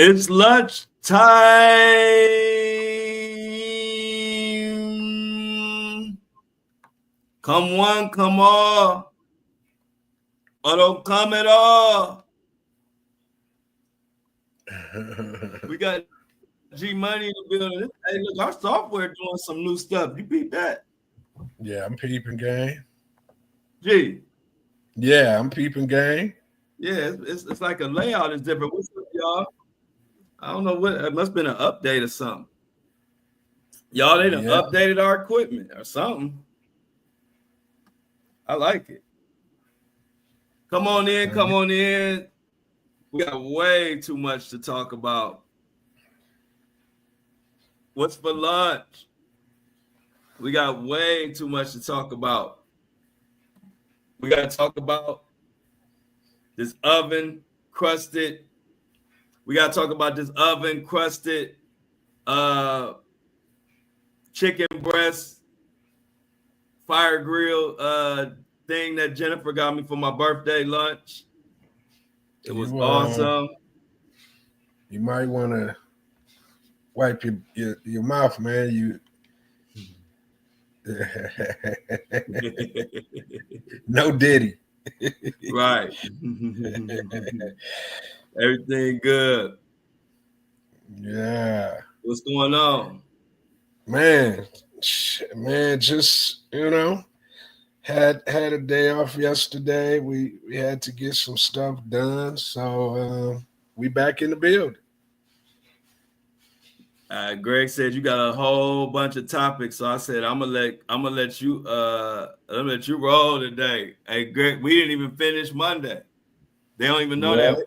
It's lunch time. Come one, come all. Or don't come at all. We got G Money in the building. Hey, look, our software doing some new stuff. You beat that? Yeah, I'm peeping game. G. Yeah, I'm peeping game. Yeah, it's like a layout is different. What's up, y'all? I don't know what. It must have been an update or something. Y'all, they done Yeah. updated our equipment or something. I like it. Come on in, come on in. We got way too much to talk about. What's for lunch? We got way too much to talk about. We got to talk about this oven crusted. We got to talk about this oven crusted chicken breast fire grill thing that Jennifer got me for my birthday lunch. It was awesome. You might want to wipe your mouth, man. You no Diddy. Right. Everything good. Yeah. What's going on? Man, just had a day off yesterday. We had to get some stuff done, so we back in the building. Greg said you got a whole bunch of topics, so I said I'm gonna let you roll today. Hey, Greg, we didn't even finish Monday. They don't even know that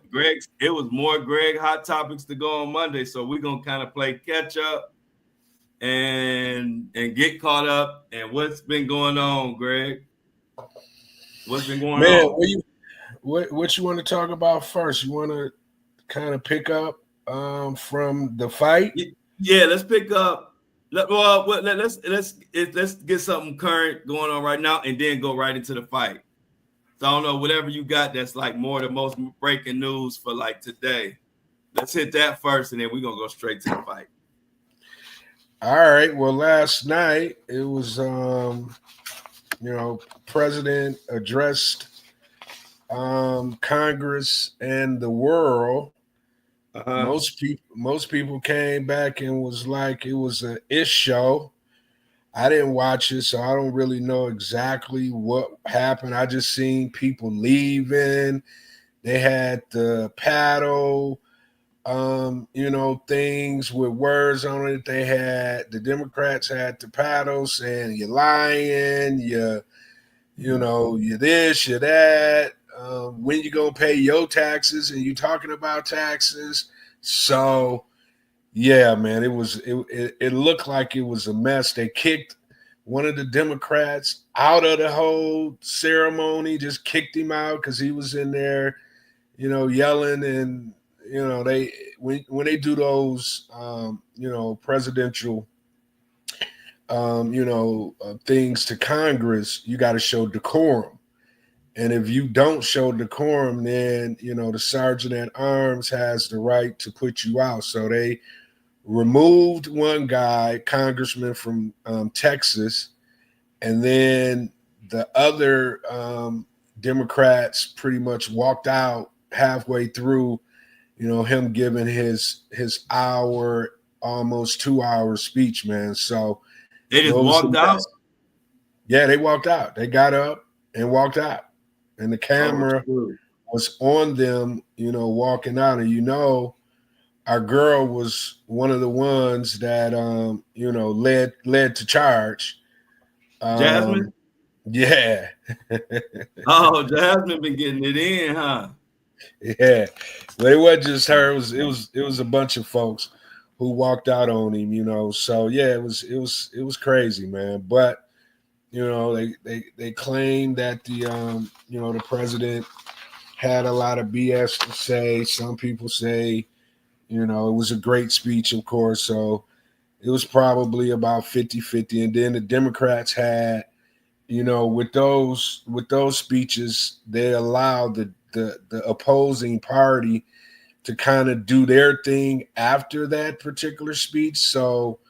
it was more Greg hot topics to go on Monday, so we're gonna kind of play catch up and get caught up. And what's been going on, Greg? What's been going on? What you want to talk about first? You want to kind of pick up from the fight? Yeah, let's pick up. Let's get something current going on right now, and then go right into the fight. So I don't know, whatever you got that's like more the most breaking news for like today. Let's hit that first, and then we're gonna go straight to the fight. All right. Well, last night it was President addressed Congress and the world. Most people came back and was like it was an ish show. I didn't watch it, so I don't really know exactly what happened. I just seen people leaving. They had the paddle, things with words on it. The Democrats had the paddle saying you're lying, you're this, you're that. When you gonna pay your taxes? And you talking about taxes? So yeah, man, it looked like it was a mess. They kicked one of the Democrats out of the whole ceremony, just kicked him out because he was in there, yelling. And they when they do those presidential things to Congress, you got to show decorum. And if you don't show decorum, then, the sergeant at arms has the right to put you out. So they removed one guy, congressman from Texas, and then the other Democrats pretty much walked out halfway through, him giving his hour, almost 2 hour speech, man. So they just walked out? Yeah, they walked out. They got up and walked out. And the camera was on them, walking out. And, our girl was one of the ones that, led to charge. Jasmine? Yeah. Oh, Jasmine been getting it in, huh? Yeah. But it wasn't just her. It was a bunch of folks who walked out on him, So yeah, it was crazy, man. But they claim that the president had a lot of BS to say. Some people say, it was a great speech, of course. So it was probably about 50-50. And then the Democrats had, with those speeches, they allowed the opposing party to kind of do their thing after that particular speech. So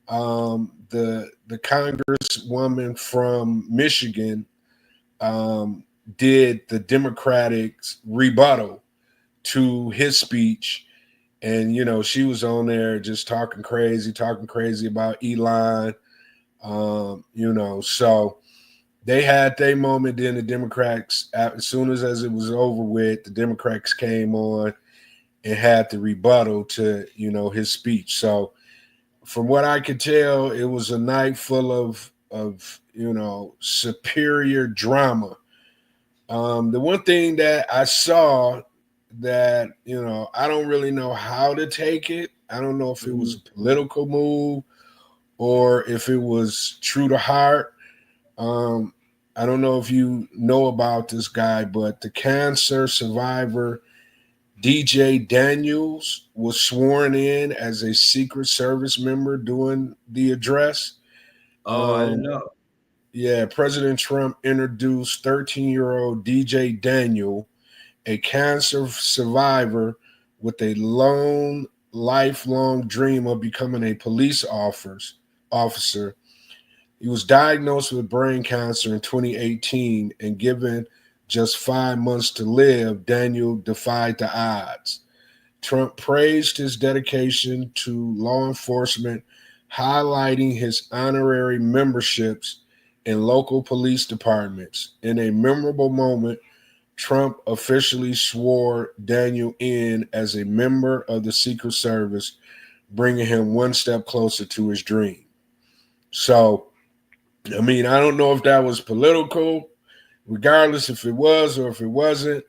the congresswoman from Michigan did the Democrats' rebuttal to his speech. And, she was on there just talking crazy about Elon. So they had their moment. Then the Democrats, as soon as it was over with, the Democrats came on and had the rebuttal to, his speech. So from what I could tell, it was a night full of superior drama. The one thing that I saw that, I don't really know how to take it. I don't know if it was a political move or if it was true to heart. I don't know if you know about this guy, but the cancer survivor DJ Daniels was sworn in as a Secret Service member doing the address. I didn't know. Yeah, President Trump introduced 13-year-old DJ Daniel, a cancer survivor with a lifelong dream of becoming a police officer. He was diagnosed with brain cancer in 2018, and given just 5 months to live, Daniel defied the odds. Trump praised his dedication to law enforcement, highlighting his honorary memberships in local police departments. In a memorable moment, Trump officially swore Daniel in as a member of the Secret Service, bringing him one step closer to his dream. So, I don't know if that was political, regardless if it was or if it wasn't.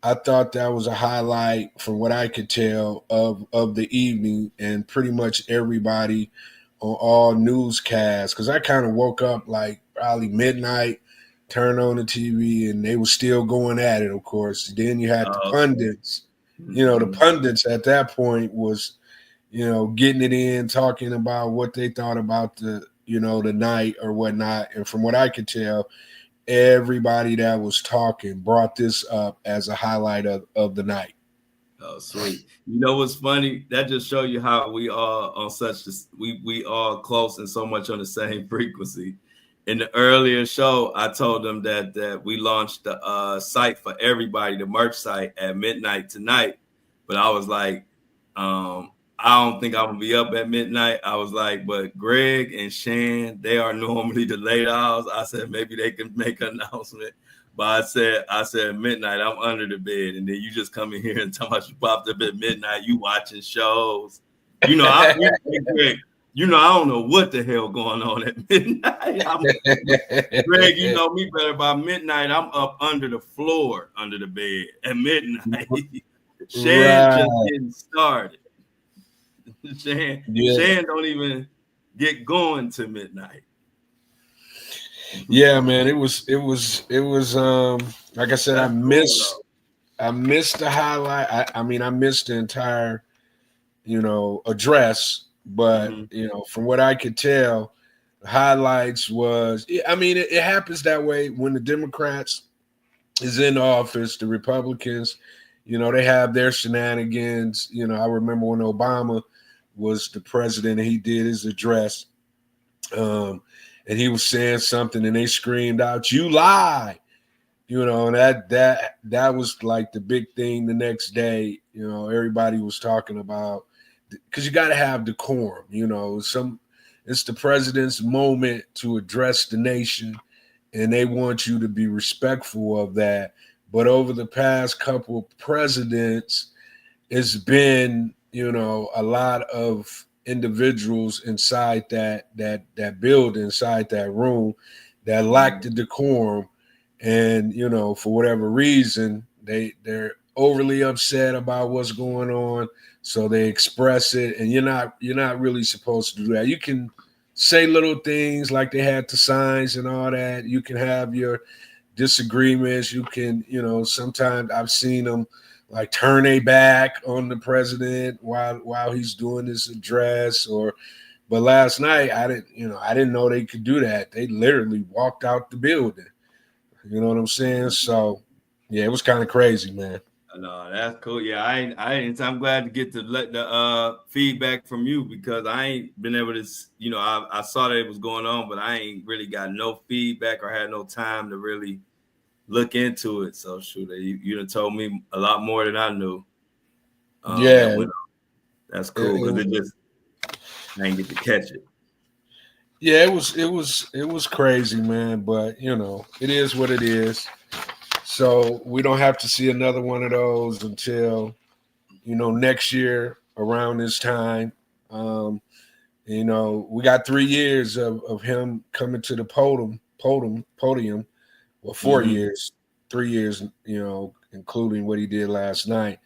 I thought that was a highlight from what I could tell of the evening, and pretty much everybody on all newscasts, because I kind of woke up like probably midnight, turned on the TV, and they were still going at it, of course. Then you had the pundits. The pundits at that point was, getting it in, talking about what they thought about the night or whatnot. And from what I could tell, everybody that was talking brought this up as a highlight of the night. Oh, sweet. You know what's funny? That just show you how we are on we are close and so much on the same frequency. In the earlier show, I told them that we launched the site for everybody, the merch site, at midnight tonight. But I was like, I don't think I'm gonna be up at midnight. I was like, but Greg and Shan, they are normally the late hours. I said maybe they can make an announcement. But I said midnight, I'm under the bed, and then you just come in here and tell us you popped up at midnight, you watching shows. Greg, I don't know what the hell going on at midnight. Greg, you know me better. By midnight, I'm up under the floor, under the bed at midnight. Shan just getting started. Shan don't even get going to midnight. Yeah, man, it was like I said, I missed the highlight. I missed the entire address, but from what I could tell, the highlights was it happens that way when the Democrats is in office. The Republicans, they have their shenanigans. I remember when Obama was the president and he did his address, and he was saying something and they screamed out, "You lie!" And that was like the big thing the next day. Everybody was talking about, because you got to have decorum. It's the president's moment to address the nation, and they want you to be respectful of that. But over the past couple of presidents, it's been, a lot of individuals inside that building, inside that room, that lack the decorum. And, for whatever reason, they're overly upset about what's going on. So they express it, and you're not really supposed to do that. You can say little things like they had the signs and all that. You can have your disagreements. You can, sometimes I've seen them like turn a back on the president while he's doing this address. But last night I didn't know they could do that. They literally walked out the building. You know what I'm saying? So yeah, it was kind of crazy, man. No, that's cool. Yeah, I'm glad to get to let the feedback from you because I ain't been able to. I saw that it was going on, but I ain't really got no feedback or had no time to really look into it. So shoot, you done told me a lot more than I knew. Yeah, that went on. That's cool because I didn't get to catch it. yeah, it was crazy, man. But it is what it is. So we don't have to see another one of those until next year around this time. We got 3 years of him coming to the podium. Well, 4 years, 3 years, including what he did last night.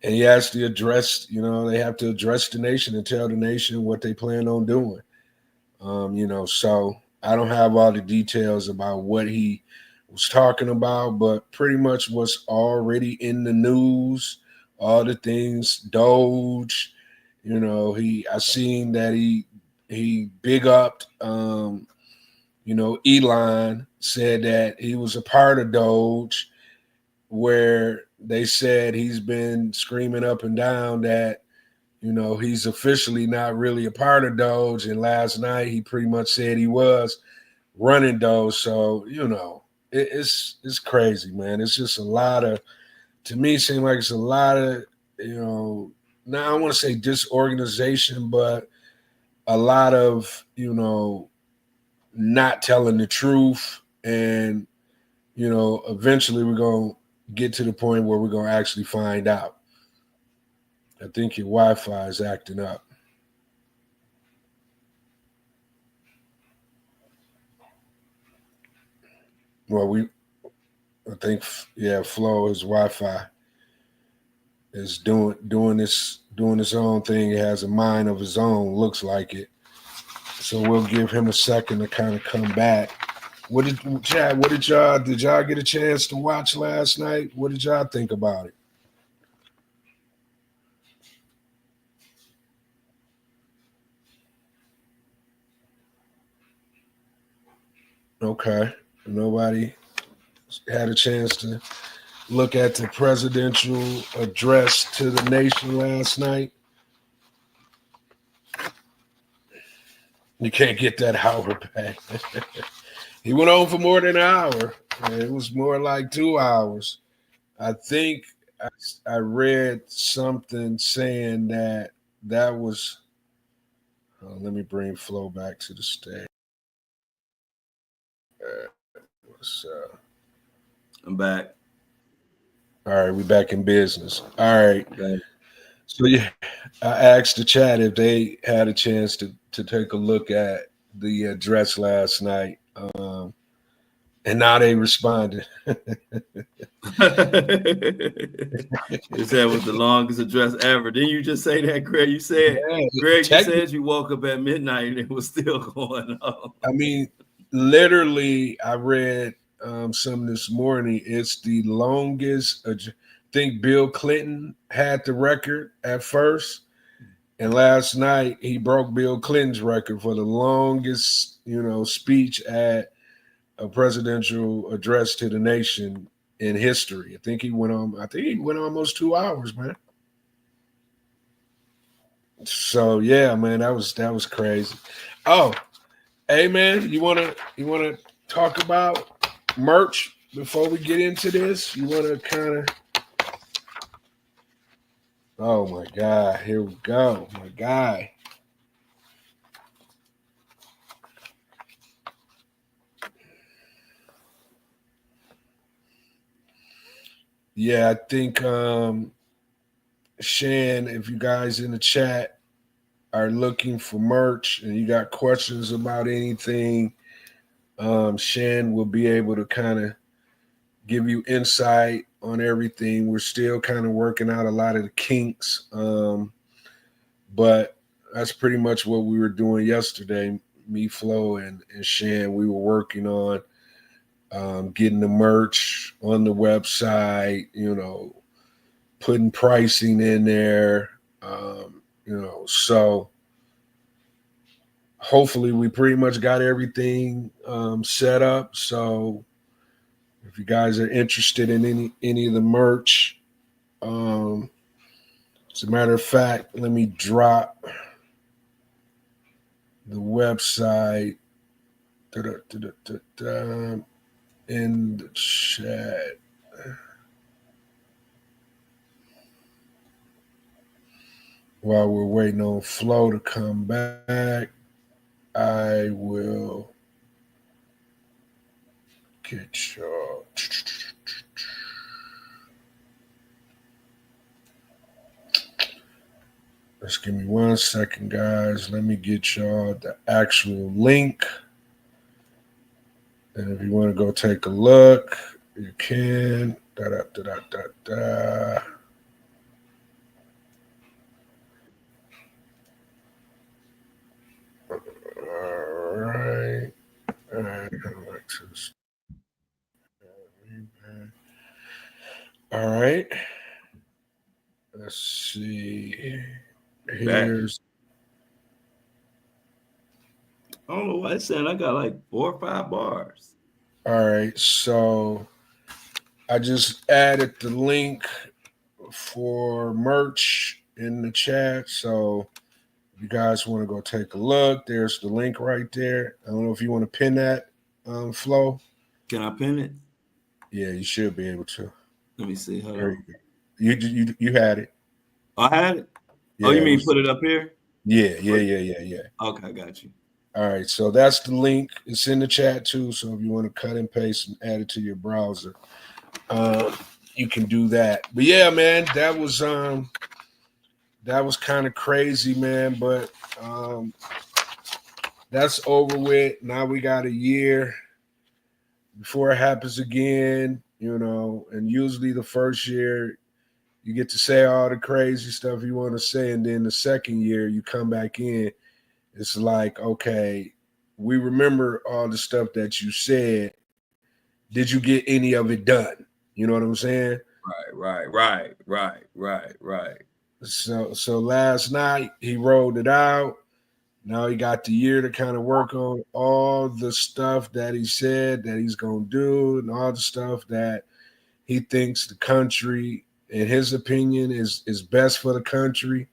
And he has to address, they have to address the nation and tell the nation what they plan on doing. So I don't have all the details about what he was talking about, but pretty much what's already in the news, all the things, Doge, I seen that he big upped, Elon said that he was a part of Doge, where they said he's been screaming up and down that he's officially not really a part of Doge. And last night he pretty much said he was running Doge. So, it's crazy, man. It's just a lot of, to me, it seems like it's a lot of, now I don't want to say disorganization, but a lot of, not telling the truth. And, eventually we're going to get to the point where we're going to actually find out. I think your Wi-Fi is acting up. Well, I think, Flo, his Wi-Fi is doing his own thing. He has a mind of his own, looks like it. So we'll give him a second to kind of come back. Chad, did y'all get a chance to watch last night? What did y'all think about it? Okay. Nobody had a chance to look at the presidential address to the nation last night. You can't get that hour back. He went on for more than an hour. It was more like 2 hours. I think I read something saying that was. Let me bring Flo back to the stage. I'm back. All right, we back in business. All right. Okay. So yeah, I asked the chat if they had a chance to take a look at the address last night, and now they responded. You said it was the longest address ever. Didn't you just say that, Greg? You said, Greg, you said you woke up at midnight and it was still going on. I mean, literally, I read some this morning. It's the longest. I think Bill Clinton had the record at first, and last night he broke Bill Clinton's record for the longest, speech at a presidential address to the nation in history. I think he went almost 2 hours, man. So yeah, man, that was crazy. Oh, hey man, you wanna talk about merch before we get into this? You wanna kind of? Oh my God, here we go, my guy. Yeah, I think Shan, if you guys in the chat are looking for merch and you got questions about anything, Shan will be able to kind of give you insight on everything. We're still kind of working out a lot of the kinks, but that's pretty much what we were doing yesterday. Me, Flo, and Shan, we were working on getting the merch on the website, putting pricing in there, so hopefully we pretty much got everything set up. So if you guys are interested in any of the merch, As a matter of fact, let me drop the website in the chat. While we're waiting on Flo to come back, I will get y'all. Just give me 1 second, guys. Let me get y'all the actual link. And if you want to go take a look, you can. All right. All right. All right. Let's see. Here's. I don't know why it's saying I got like 4 or 5 bars. All right. So I just added the link for merch in the chat. So if you guys want to go take a look, there's the link right there. I don't know if you want to pin that, Flo. Can I pin it? Yeah, you should be able to. Let me see. Hold There on. you go. You had it. Oh, I had it? Yeah, you mean put it up here? Yeah. Okay, I got you. All right, so that's the link. It's in the chat too. So if you want to cut and paste and add it to your browser, you can do that. But yeah, man, that was kind of crazy, man. But that's over with. Now we got a year before it happens again, and usually the first year you get to say all the crazy stuff you want to say, and then the second year you come back in, it's like, okay, we remember all the stuff that you said. Did you get any of it done? You know what I'm saying? Right. So last night he rolled it out. Now he got the year to kind of work on all the stuff that he said that he's going to do, and all the stuff that he thinks the country, in his opinion, is best for the country.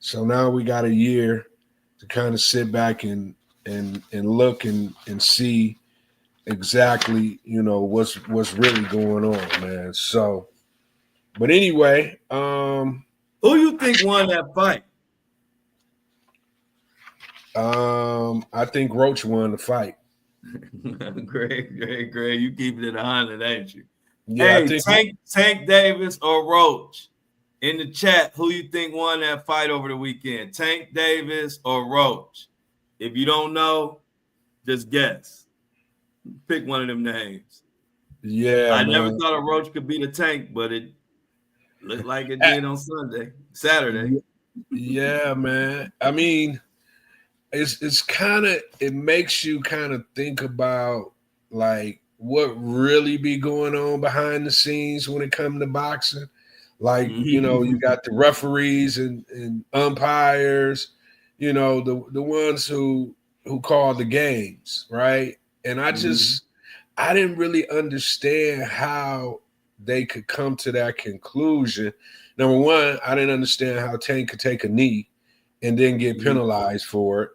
So now we got a year to kind of sit back and look and see exactly, what's really going on, man. So, but anyway, who you think won that fight? I think Roach won the fight. Great. You keeping it 100, ain't you? Yeah, hey, Tank Davis or Roach? In the chat, who you think won that fight over the weekend? Tank Davis or Roach? If you don't know, just guess. Pick one of them names. Yeah, I never thought a Roach could beat a Tank, but it looked like it did on Saturday. Yeah, man. I mean, it's kind of, it makes you kind of think about like what really be going on behind the scenes when it comes to boxing. Like, you got the referees and umpires, the ones who call the games, right? And I didn't really understand how they could come to that conclusion. Number one, I didn't understand how Tank could take a knee and then get penalized for it.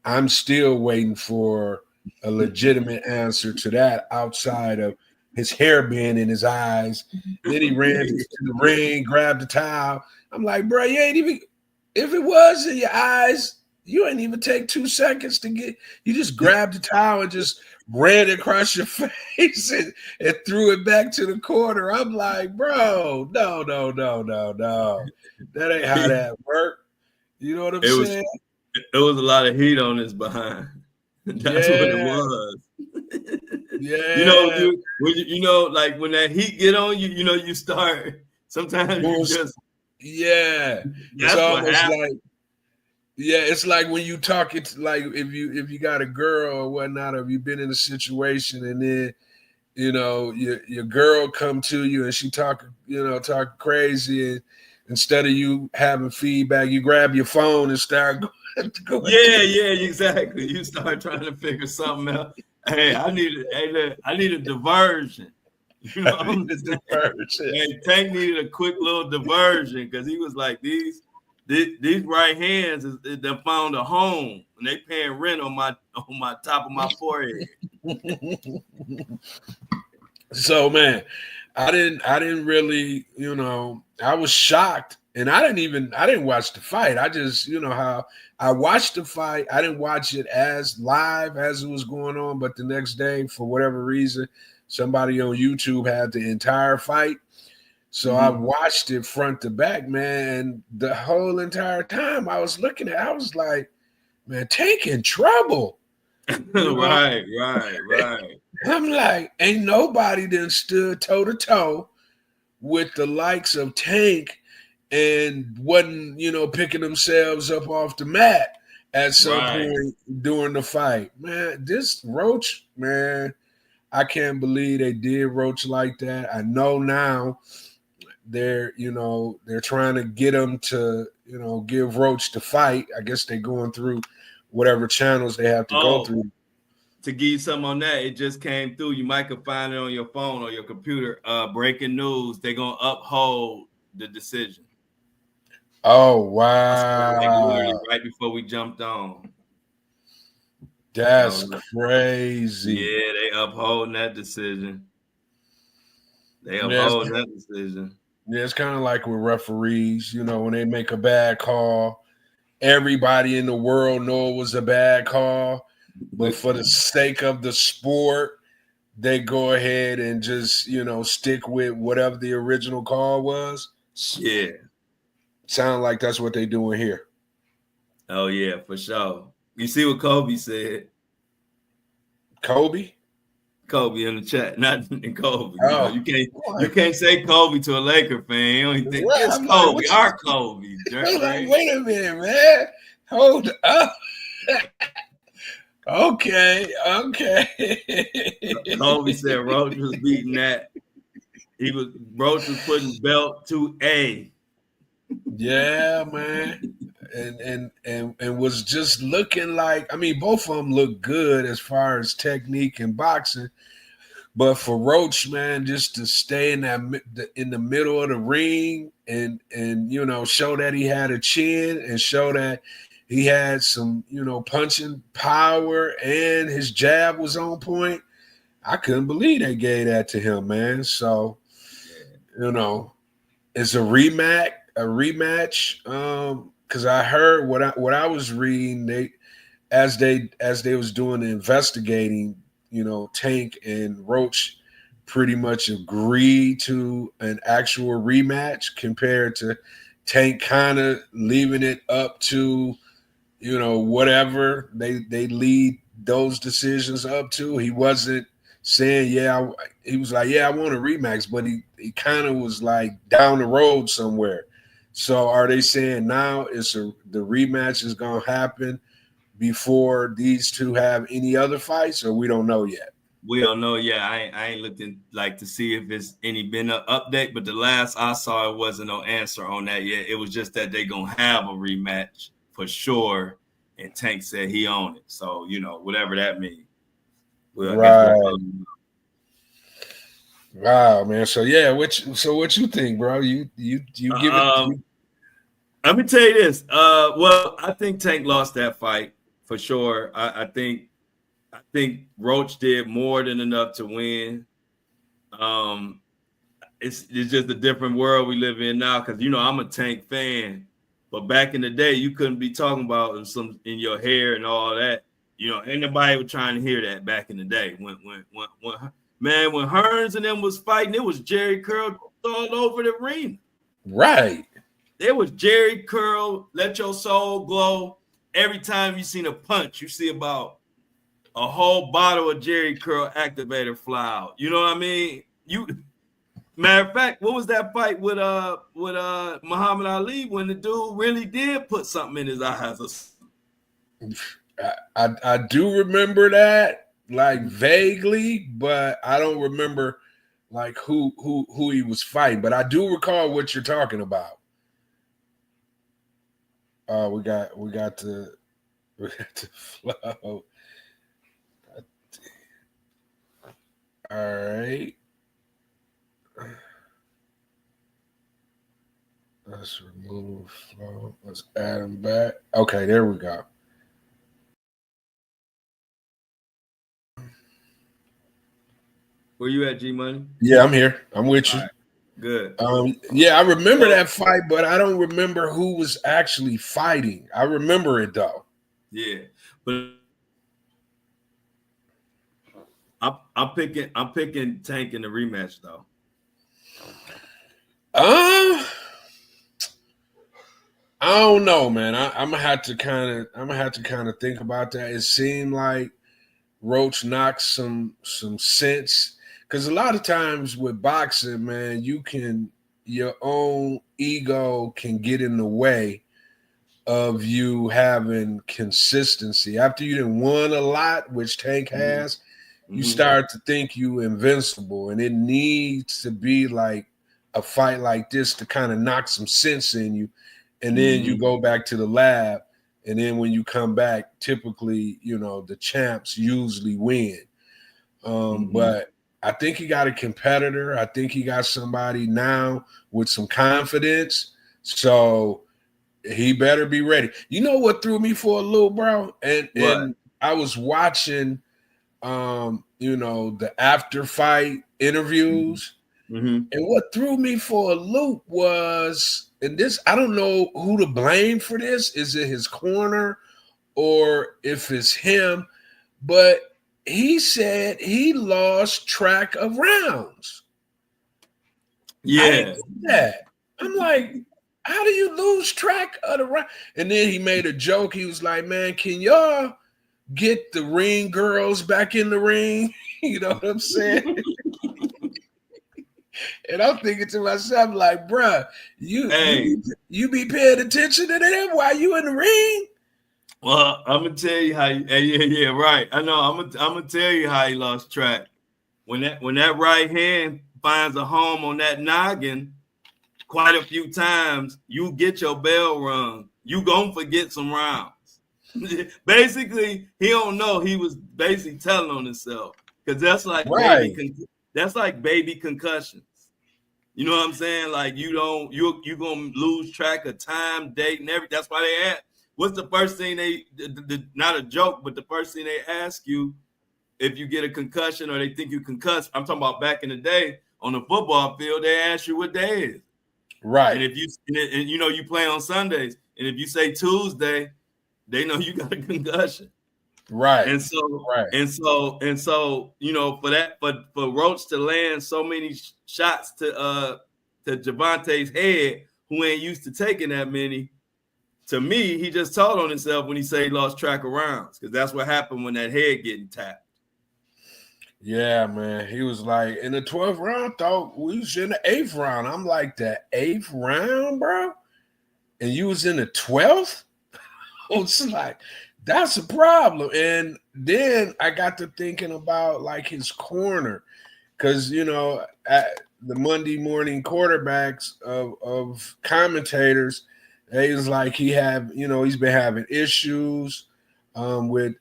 I'm still waiting for a legitimate answer to that outside of his hair being in his eyes. Then he ran to the ring, grabbed the towel. I'm like, bro, you ain't even, if it was in your eyes, you ain't even take 2 seconds to get, you just grabbed the towel and just ran it across your face and threw it back to the corner. I'm like, bro, no. That ain't how that worked. You know what I'm saying? There was a lot of heat on his behind. That's what it was. Yeah. Like when that heat get on you, you start. Sometimes you just. Yeah. It's almost like. Yeah, it's like when you talk. It's like if you got a girl or whatnot, or if you've been in a situation and then your girl come to you and she talking crazy, and instead of you having feedback, you grab your phone and start going. Yeah, exactly. You start trying to figure something out. Hey, I need a diversion. You know what I'm saying? And Tank needed a quick little diversion because he was like, these right hands they found a home and they paying rent on my top of my forehead. So man, I didn't really, I was shocked, and I didn't watch the fight. I just, how I watched the fight. I didn't watch it as live as it was going on, but the next day, for whatever reason, somebody on YouTube had the entire fight. So I watched it front to back, man. And the whole entire time I was looking at it, I was like, man, Tank in trouble. Right. I'm like, ain't nobody done stood toe to toe with the likes of Tank and wasn't, picking themselves up off the mat at some point during the fight. Man, this Roach, man, I can't believe they did Roach like that. I know now they're trying to get him to, give Roach the fight. I guess they're going through whatever channels they have to go through. To give you some on that, it just came through. You might could find it on your phone or your computer. Breaking news: they're gonna uphold the decision. Oh wow! Like literally right before we jumped on. That's crazy. Yeah, they upholding that decision. That decision. Yeah, it's kind of like with referees. When they make a bad call, everybody in the world know it was a bad call. But for the sake of the sport, they go ahead and just, stick with whatever the original call was. Yeah. Sound like that's what they're doing here. Oh, yeah, for sure. You see what Kobe said? Kobe in the chat, not in Kobe. Oh, you can't say Kobe to a Laker fan. You don't think it's Kobe, like, our Kobe. Like, wait a minute, man. Hold up. Okay. Kobe said Roach was beating that. Roach was putting belt to A. Yeah, man. And was just looking like, I mean, both of them look good as far as technique and boxing. But for Roach, man, just to stay in the middle of the ring and show that he had a chin and show that he had some, punching power and his jab was on point. I couldn't believe they gave that to him, man. So, it's a rematch. Because I heard what I was reading, as they was doing the investigating, Tank and Roach pretty much agreed to an actual rematch compared to Tank kind of leaving it up to, whatever they lead those decisions up to. He wasn't saying, he was like, I want a rematch, but he kind of was like down the road somewhere. So are they saying now the rematch is going to happen before these two have any other fights, or we don't know yet? We don't know yet. I ain't looking to see if it's been an update, but the last I saw, it wasn't no answer on that yet. It was just that they gonna have a rematch for sure, and Tank said he owned it. So whatever that means. Right. Wow, man. So yeah, what you think, bro? You give it. Let me tell you this. Well, I think Tank lost that fight for sure. I think Roach did more than enough to win. It's just a different world we live in now because I'm a Tank fan, but back in the day you couldn't be talking about some in your hair and all that. Ain't nobody was trying to hear that back in the day when Hearns and them was fighting. It was Jerry Curl all over the arena. Right. There was Jerry Curl, Let Your Soul Glow. Every time you seen a punch, you see about a whole bottle of Jerry Curl activator fly out. You know what I mean? Matter of fact, what was that fight with Muhammad Ali when the dude really did put something in his eyes? I do remember that, like vaguely, but I don't remember like who he was fighting. But I do recall what you're talking about. We got to flow. All right. Let's remove flow. Let's add them back. Okay, there we go. Where you at, G Money? Yeah, I'm here. I'm with you. All right. Good. Yeah, I remember that fight, but I don't remember who was actually fighting. I remember it though. Yeah, but I'm picking Tank in the rematch though. I don't know, man. I'm gonna have to kind of think about that. It seemed like Roach knocked some sense, because a lot of times with boxing, man, your own ego can get in the way of you having consistency. After you done won a lot, which Tank has, you start to think you invincible, and it needs to be like a fight like this to kind of knock some sense in you, and then you go back to the lab, and then when you come back, typically, the champs usually win. But I think he got a competitor. I think he got somebody now with some confidence. So he better be ready. You know what threw me for a loop, bro? And I was watching the after fight interviews. And what threw me for a loop was, and this, I don't know who to blame for this. Is it his corner or if it's him? But he said he lost track of rounds. Yeah. I didn't get that. I'm like, how do you lose track of the round? And then he made a joke. He was like, man, can y'all get the ring girls back in the ring? You know what I'm saying? And I'm thinking to myself, like, bruh, you be paying attention to them while you in the ring? Well, I'm gonna tell you how. Yeah, right. I know. I'm gonna tell you how he lost track. When that right hand finds a home on that noggin, quite a few times, you get your bell rung. You gonna forget some rounds. Basically, he don't know. He was basically telling on himself, because that's like baby concussions. You know what I'm saying? Like you gonna lose track of time, date, and everything. That's why they ask. What's the first thing not a joke, but the first thing they ask you if you get a concussion or they think you concussed? I'm talking about back in the day on the football field. They ask you what day it is. Right. And if you play on Sundays, and if you say Tuesday, they know you got a concussion. Right. And so for Roach to land so many shots to Javante's head, who ain't used to taking that many, to me, he just told on himself when he said he lost track of rounds, because that's what happened when that head getting tapped. Yeah, man. He was like, in the 12th round, thought we was in the 8th round. I'm like, the 8th round, bro? And you was in the 12th? It's like, that's a problem. And then I got to thinking about like his corner, because at the Monday morning quarterbacks of commentators, he was like he's been having issues with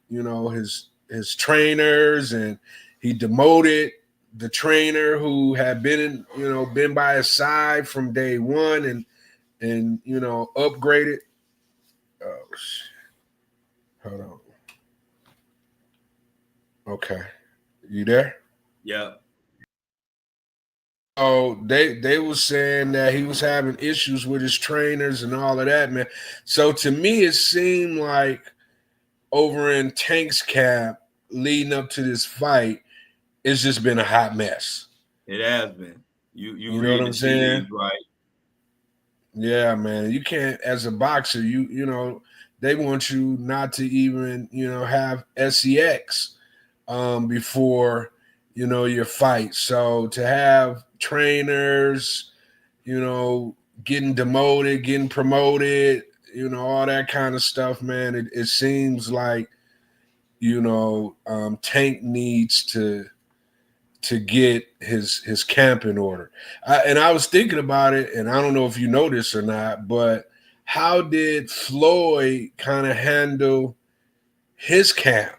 his trainers, and he demoted the trainer who had been by his side from day one and upgraded. Oh shit. Hold on. Okay. You there? Yeah. Oh, they was saying that he was having issues with his trainers and all of that, man. So to me, it seemed like over in Tank's camp leading up to this fight, it's just been a hot mess. It has been. You know what I'm saying? Right. Yeah, man. You can't, as a boxer, they want you not to even, have sex before, your fight. So to have trainers, getting demoted, getting promoted, all that kind of stuff, man, it seems like, Tank needs to get his camp in order. And I was thinking about it, and I don't know if you know this or not, but how did Floyd kind of handle his camp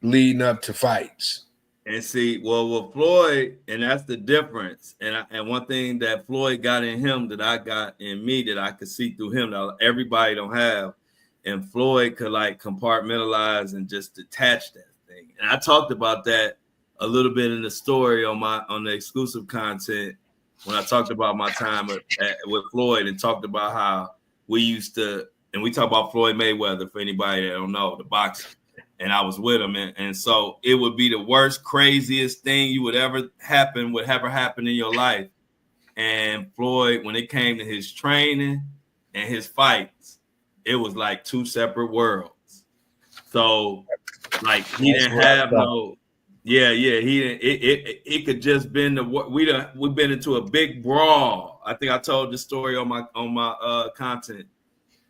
leading up to fights? And see, well, with Floyd, and that's the difference. And one thing that Floyd got in him that I got in me that I could see through him that everybody don't have, and Floyd could like compartmentalize and just detach that thing. And I talked about that a little bit in the story on the exclusive content when I talked about my time with Floyd and talked about how we used to, and we talk about Floyd Mayweather for anybody that don't know, the boxer. And I was with him, and so it would be the worst, craziest thing you would ever happen in your life. And Floyd, when it came to his training and his fights, it was like two separate worlds. So, like he didn't have no, he didn't. It could just been we've been into a big brawl. I think I told this story on my content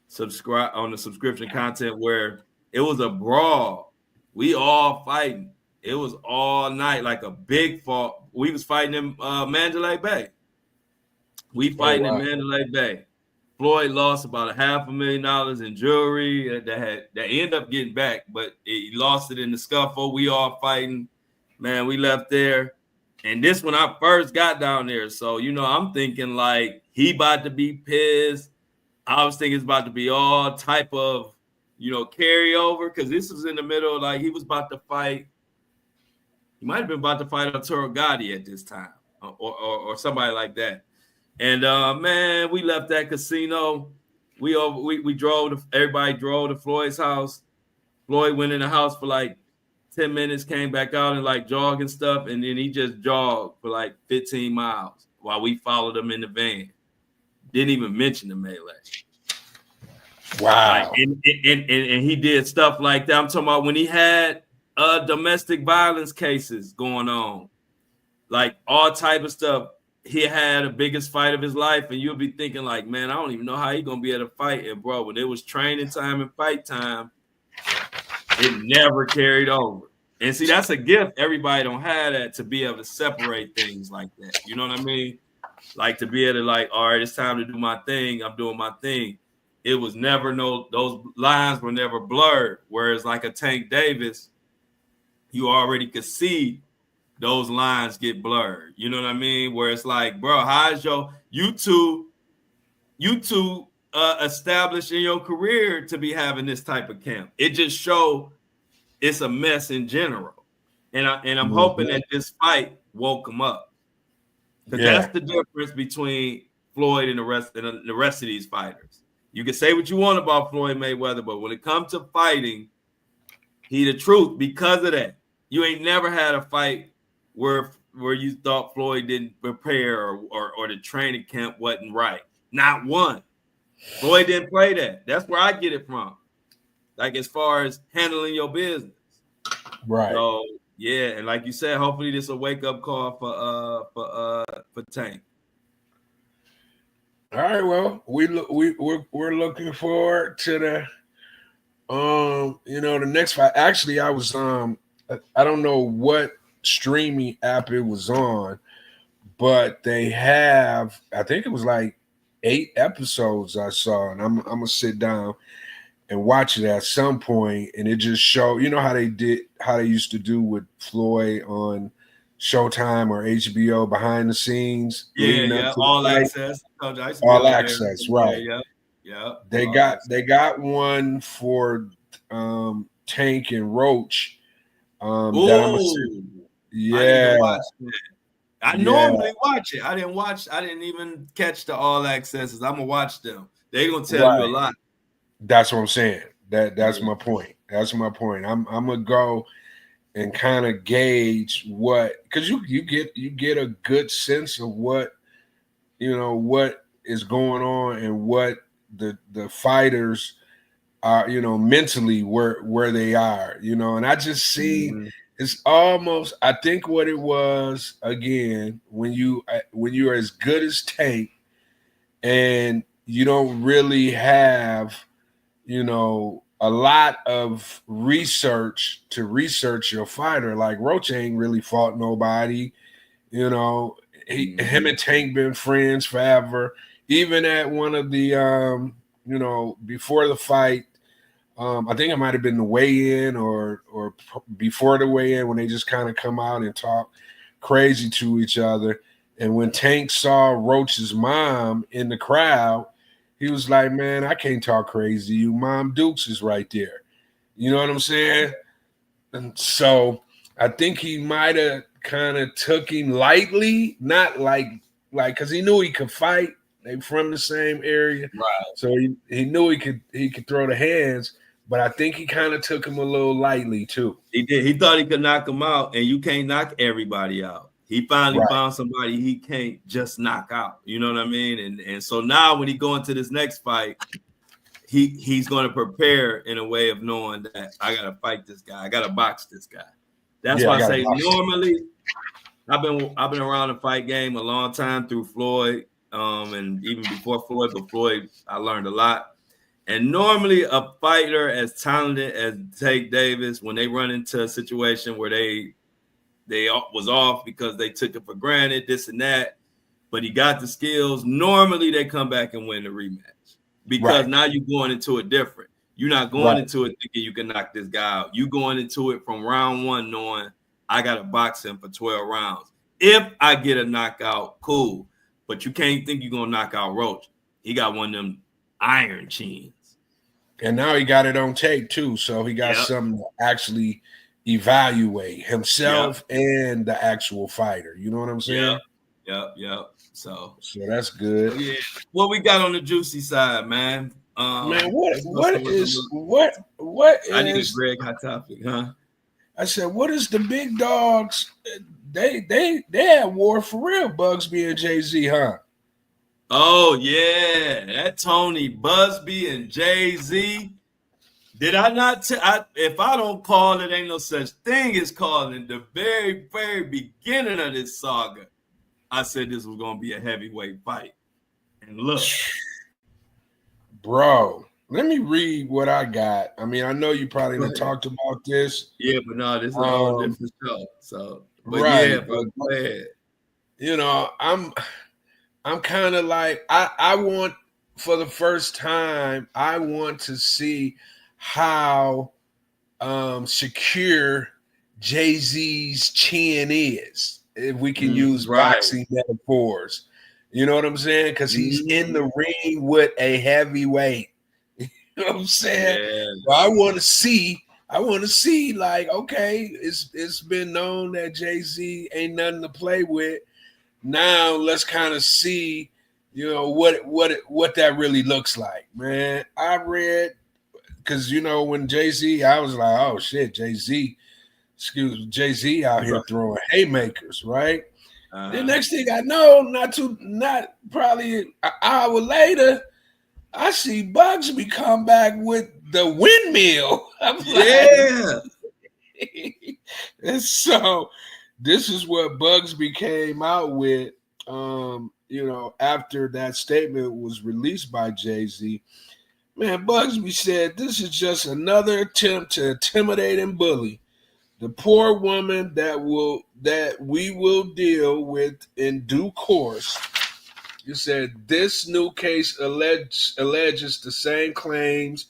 subscribe on the subscription content where it was a brawl. We all fighting. It was all night, like a big fault. We was fighting in Mandalay Bay. We fighting in Mandalay Bay. Floyd lost about $500,000 in jewelry that ended up getting back, but he lost it in the scuffle. We all fighting. Man, we left there. And this when I first got down there. So, I'm thinking like he about to be pissed. I was thinking it's about to be all type of, carryover because this was in the middle. Like he was about to fight. He might have been about to fight Arturo Gatti at this time, or somebody like that. And man, we left that casino. We drove. Everybody drove to Floyd's house. Floyd went in the house for like 10 minutes, came back out and like jogging stuff, and then he just jogged for like 15 miles while we followed him in the van. Didn't even mention the melee. Wow. Like, and he did stuff like that. I'm talking about when he had domestic violence cases going on, like all type of stuff. He had the biggest fight of his life, and you'll be thinking like, man, I don't even know how he's gonna be able to fight. And bro, when it was training time and fight time, it never carried over. And see, that's a gift. Everybody don't have that to be able to separate things like that. You know what I mean? Like to be able to like, all right, it's time to do my thing. I'm doing my thing. It was never those lines were never blurred. Whereas like a Tank Davis, you already could see those lines get blurred. You know what I mean? Where it's like, bro, how's you two established in your career to be having this type of camp? It just show it's a mess in general. And I'm hoping that this fight woke him up. Because that's the difference between Floyd and the rest of these fighters. You can say what you want about Floyd Mayweather, but when it comes to fighting, he the truth because of that. You ain't never had a fight where you thought Floyd didn't prepare or the training camp wasn't right. Not one. Floyd didn't play that. That's where I get it from. Like as far as handling your business. Right. So yeah, and like you said, hopefully this will wake up call for Tank. All right, well, we're looking forward to the the next fight. Actually, I was I don't know what streaming app it was on, but they have, I think it was like 8 episodes I saw, and I'm gonna sit down and watch it at some point, and it just showed, how they used to do with Floyd on Showtime or HBO behind the scenes. All access. All access, right? Yeah. They got one for Tank and Roach. That I'm I watch that. I normally watch it. I didn't even catch the all accesses. I'm gonna watch them. They're gonna tell you a lot. That's what I'm saying. That's my point. That's my point. I'm gonna go and kind of gauge because you get a good sense of what what is going on and what the fighters are, mentally where they are, and I just see it's almost, I think what it was again, when you are as good as Tank and you don't really have a lot of research to research your fighter. Like Roach ain't really fought nobody, him and Tank been friends forever. Even at one of the before the fight, I think it might have been the weigh-in or before the weigh-in when they just kind of come out and talk crazy to each other. And when Tank saw Roach's mom in the crowd, he was like, "Man, I can't talk crazy. You, Mom Dukes is right there." You know what I'm saying? And so I think he might have kind of took him lightly, not like because he knew he could fight. They from the same area, Right. so he knew he could throw the hands. But I think he kind of took him a little lightly too. He did. He thought he could knock him out, and you can't knock everybody out. He finally Right. found somebody he can't just knock out. You know what I mean? And so now when he go into this next fight, he's going to prepare in a way of knowing that I got to fight this guy. I got to box this guy. That's why I say normally I've been around the fight game a long time through Floyd, and even before Floyd. But Floyd, I learned a lot. And normally a fighter as talented as Tank Davis, when they run into a situation where they was off because they took it for granted, this and that, but he got the skills, normally they come back and win the rematch. Because now you're going into it different. You're not going into it thinking you can knock this guy out. You going into it from round one knowing I got to box him for 12 rounds. If I get a knockout, cool. But you can't think you're going to knock out Roach. He got one of them iron chins. And now he got it on tape too. So he got something to actually evaluate himself and the actual fighter. You know what I'm saying? Yep. So that's good. Yeah. What we got on the juicy side, man? Man, what is I need a Greg Hot Topic, huh? I said, what is the big dogs? They had war for real, Bugsby and Jay-Z, huh? Oh yeah, that Tony Busby and Jay-Z. Did I not? If I don't call it, ain't no such thing as calling. The very, very beginning of this saga, I said this was gonna be a heavyweight fight. And look, bro, let me read what I got. I mean, I know you probably done talked about this. Yeah, but no, this is a whole different show. So, but right, yeah, bro, go ahead. You know, I'm kind of like I want, for the first time, I want to see how secure Jay-Z's chin is, if we can use boxing metaphors. You know what I'm saying? Because he's in the ring with a heavyweight. You know what I'm saying? Yeah. So I want to see, like, okay, it's been known that Jay-Z ain't nothing to play with. Now let's kind of see, you know, what that really looks like, man. I read, because, you know, when Jay-Z, I was like, oh shit, Jay-Z out here throwing haymakers, right? The next thing I know, not probably an hour later, I see Bugsby come back with the windmill. I'm like, and so this is what Bugsby came out with, you know, after that statement was released by Jay-Z. Man, Bugsby said, this is just another attempt to intimidate and bully the poor woman that we will deal with in due course. You said this new case alleges the same claims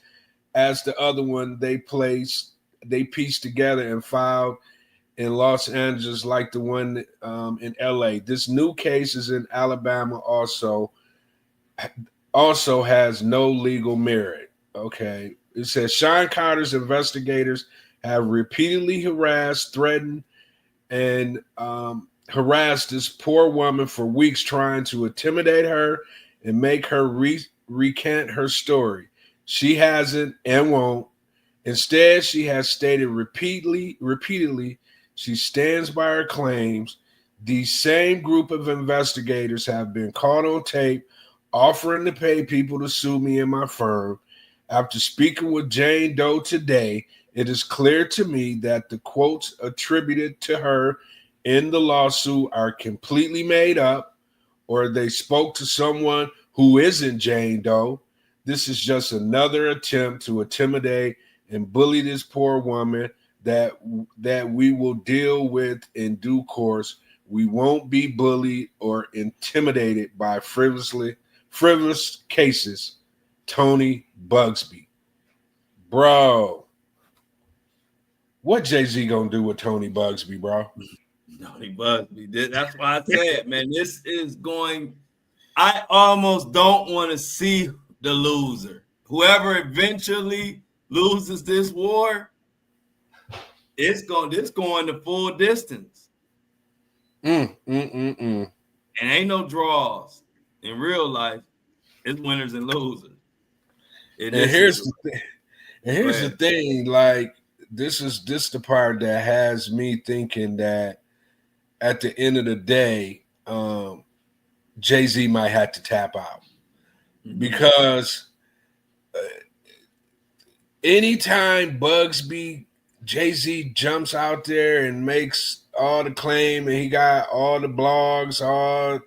as the other one they pieced together and filed in Los Angeles, like the one in LA. This new case is in Alabama also has no legal merit. Okay. It says Sean Carter's investigators have repeatedly harassed, threatened, and harassed this poor woman for weeks, trying to intimidate her and make her recant her story. She hasn't and won't. Instead, she has stated repeatedly, she stands by her claims. The same group of investigators have been caught on tape offering to pay people to sue me and my firm. After speaking with Jane Doe today, it is clear to me that the quotes attributed to her in the lawsuit are completely made up, or they spoke to someone who isn't Jane Doe. This is just another attempt to intimidate and bully this poor woman that we will deal with in due course. We won't be bullied or intimidated by frivolous cases. Tony Busby. Bro, what Jay-Z gonna do with Tony Bugsby, bro? Tony Busby. That's why I said, man, this is going. I almost don't want to see the loser. Whoever eventually loses this war, it's going the full distance. And ain't no draws in real life. It's winners and losers. And here's the thing, like this the part that has me thinking that at the end of the day, Jay-Z might have to tap out because anytime Jay-Z jumps out there and makes all the claim and he got all the blogs, all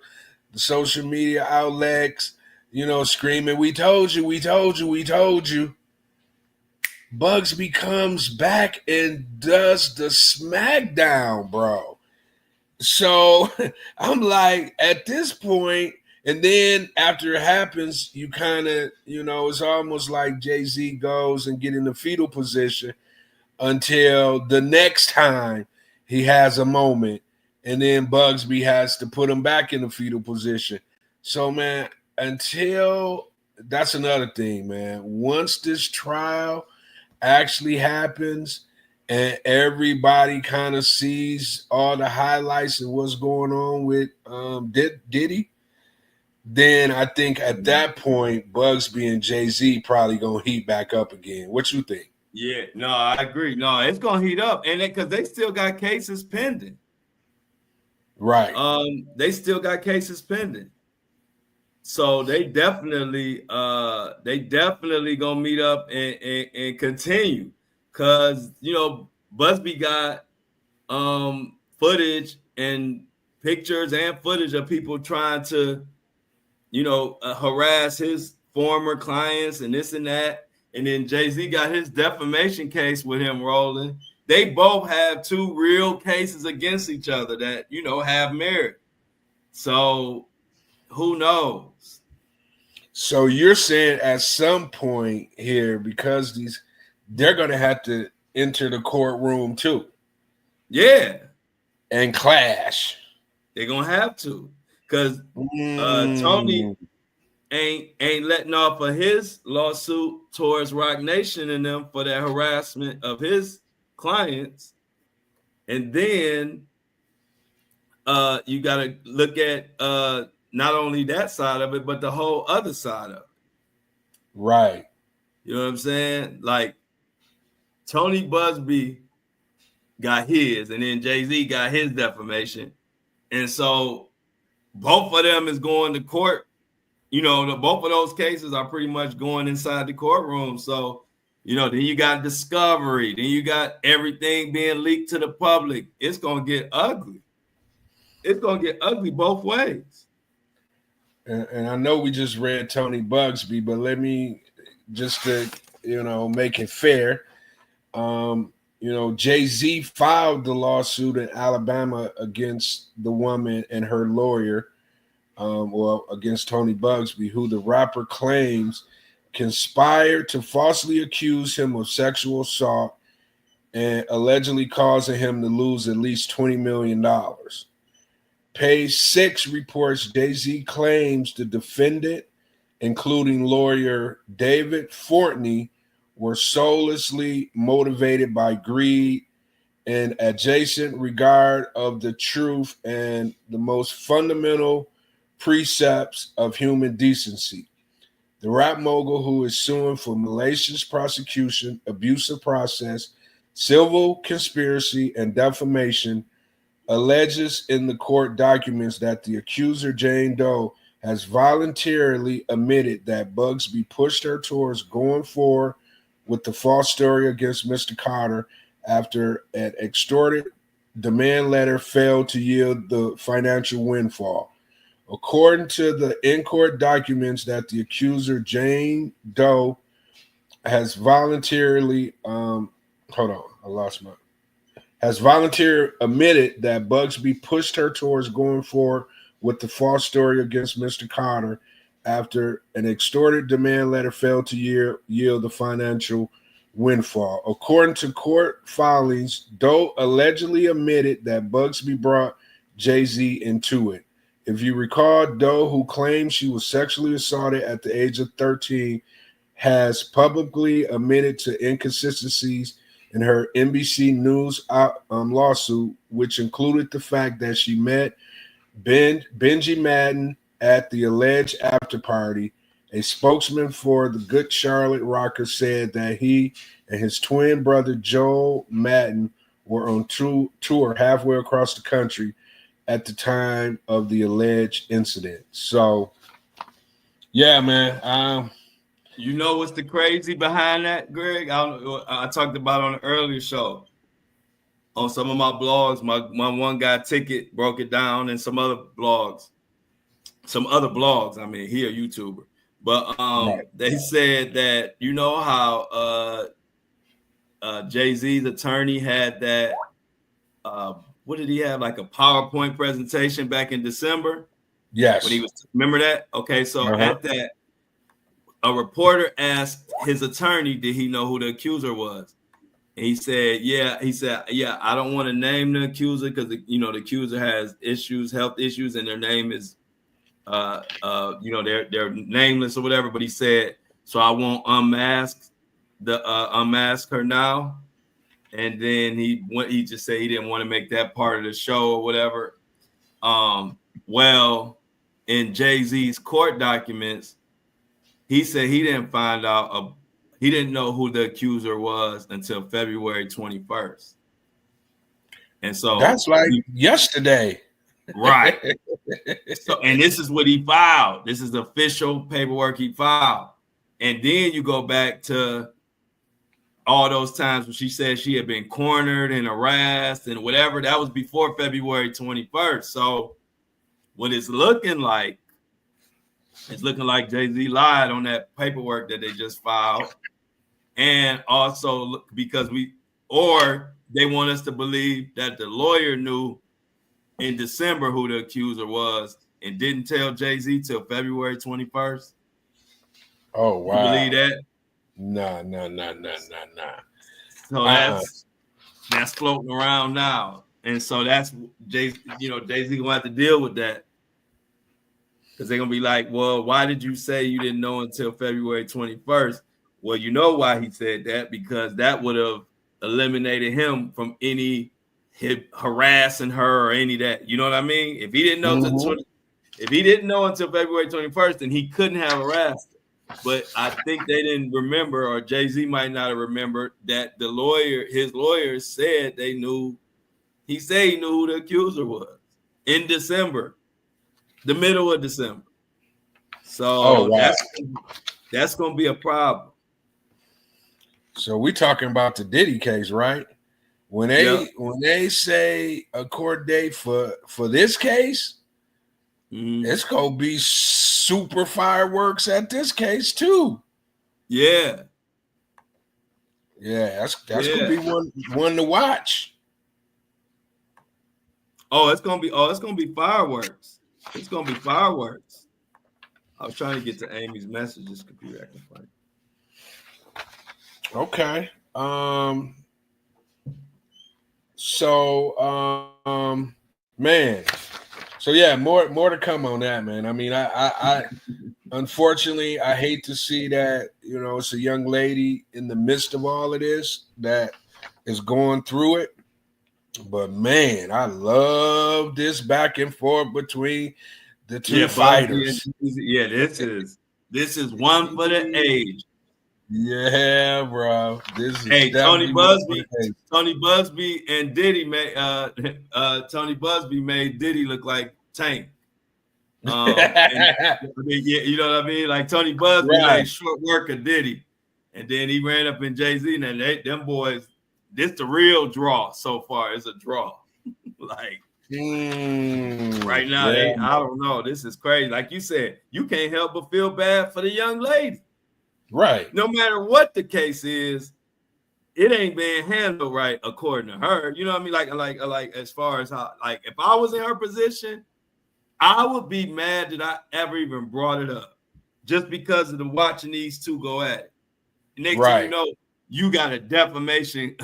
the social media outlets, screaming, "We told you, we told you, we told you." Bugsby comes back and does the smackdown, bro. So I'm like, at this point, and then after it happens, you kind of, it's almost like Jay-Z goes and get in the fetal position until the next time he has a moment, and then Bugsby has to put him back in the fetal position. So, man, that's another thing, man. Once this trial actually happens and everybody kind of sees all the highlights and what's going on with Diddy, then I think at that point Bugsby and Jay-Z probably gonna heat back up again. What you think? Yeah, no, I agree. No, it's gonna heat up, and because they still got cases pending. Right. They still got cases pending. So they definitely gonna meet up and continue, because Busby got footage and pictures and footage of people trying to harass his former clients and this and that, and then Jay-Z got his defamation case with him rolling. They both have two real cases against each other that have merit. So who knows? So you're saying at some point here, because they're going to have to enter the courtroom too. Yeah. And clash. They're going to have to, because Tony ain't letting off of his lawsuit towards Roc Nation and them for that harassment of his clients. And then you got to look at not only that side of it, but the whole other side of it. Right. You know what I'm saying? Like, Tony Busby got his, and then Jay-Z got his defamation. And so both of them is going to court. Both of those cases are pretty much going inside the courtroom. So, then you got discovery. Then you got everything being leaked to the public. It's going to get ugly. It's going to get ugly both ways. And I know we just read Tony Bugsby, but let me just to, make it fair. Jay-Z filed the lawsuit in Alabama against the woman and her lawyer, against Tony Bugsby, who the rapper claims conspired to falsely accuse him of sexual assault and allegedly causing him to lose at least $20 million. Page 6 reports Jay-Z claims the defendant, including lawyer David Fortney, were soullessly motivated by greed and adjacent regard of the truth and the most fundamental precepts of human decency. The rap mogul, who is suing for malicious prosecution, abusive process, civil conspiracy, and defamation, alleges in the court documents that the accuser, Jane Doe, has voluntarily admitted that Bugsby pushed her towards going forward with the false story against Mr. Carter after an extorted demand letter failed to yield the financial windfall. According to the in-court documents, that the accuser, Jane Doe, has voluntarily admitted that Bugsby pushed her towards going forward with the false story against Mr. Carter after an extorted demand letter failed to yield the financial windfall. According to court filings, Doe allegedly admitted that Bugsby brought Jay-Z into it. If you recall, Doe, who claimed she was sexually assaulted at the age of 13, has publicly admitted to inconsistencies in her NBC News lawsuit, which included the fact that she met Benji Madden at the alleged after party. A spokesman for the Good Charlotte Rockers said that he and his twin brother Joel Madden were on tour halfway across the country at the time of the alleged incident. So, yeah, man. You know what's the crazy behind that, Greg? I talked about on an earlier show. On some of my blogs, my one guy Ticket broke it down, and some other blogs. I mean, he a YouTuber. But Right. they said that, you know how Jay-Z's attorney had that, what did he have, like a PowerPoint presentation back in December? Yes. When he was, remember that? Okay, so at that, a reporter asked his attorney, did he know who the accuser was? And he said, yeah, I don't want to name the accuser because, the accuser has issues, health issues, and their name is, they're nameless or whatever. But he said, so I won't unmask her now. And then he just said he didn't want to make that part of the show or whatever. Well, in Jay-Z's court documents, he said he didn't find out, he didn't know who the accuser was until February 21st. And so that's like yesterday. Right. So, and this is what he filed. This is the official paperwork he filed. And then you go back to all those times when she said she had been cornered and harassed and whatever. That was before February 21st. So what it's looking like Jay-Z lied on that paperwork that they just filed. And also because they want us to believe that the lawyer knew in December who the accuser was and didn't tell Jay-Z till February 21st. Oh, wow. You believe that? Nah. So that's floating around now. And so that's Jay-Z gonna have to deal with that. Because they're gonna be like, well, why did you say you didn't know until February 21st? Well, you know why he said that, because that would have eliminated him from any harassing her or any of that. You know what I mean? If he didn't know until February 21st, then he couldn't have harassed her. But I think they didn't remember, or Jay-Z might not have remembered, that his lawyer said they knew. He said he knew who the accuser was in December, the middle of December. So that's gonna be a problem. So we talking about the Diddy case, right? When they say a court date for this case, it's gonna be super fireworks at this case too. Yeah, that's gonna be one to watch. It's gonna be fireworks. It's gonna be fireworks. I was trying to get to Amy's messages. Computer acting funny. Okay. So, man. So yeah, more to come on that, man. I mean, I unfortunately I hate to see that, it's a young lady in the midst of all of this that is going through it. But man, I love this back and forth between the two fighters. Yeah, this is one for the age. Yeah, bro. This is Tony Busby and Diddy made Tony Busby made Diddy look like Tank. You know what I mean? Like Tony Busby made short work of Diddy, and then he ran up in Jay-Z, and them boys. This the real draw so far. It's a draw. Like right now, I don't know. This is crazy. Like you said, you can't help but feel bad for the young lady. Right. No matter what the case is, it ain't being handled right according to her. You know what I mean? Like as far as how, like if I was in her position, I would be mad that I ever even brought it up, just because of the watching these two go at it. Next thing you know, you got a defamation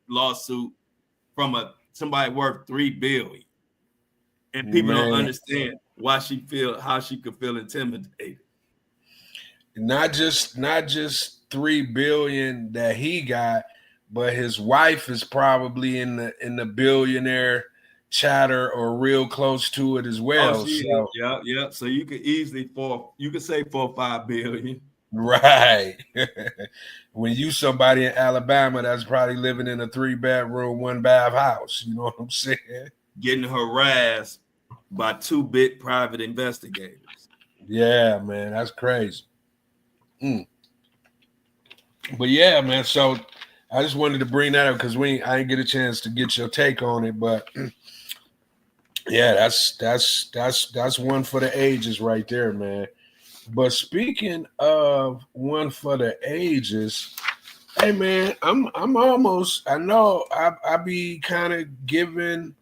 lawsuit from somebody worth $3 billion, and people don't understand how she could feel intimidated. Not just $3 billion that he got, but his wife is probably in the billionaire chatter or real close to it as well. Oh, so, yeah. So you could easily say 4 or 5 billion. Right. When you somebody in Alabama that's probably living in a 3-bedroom, 1-bath house, you know what I'm saying? Getting harassed by 2 big private investigators. Yeah, man, that's crazy. But yeah, man. So I just wanted to bring that up because I didn't get a chance to get your take on it, but yeah, that's one for the ages right there, man. But speaking of one for the ages, hey man, I'm almost. I know I be kind of giving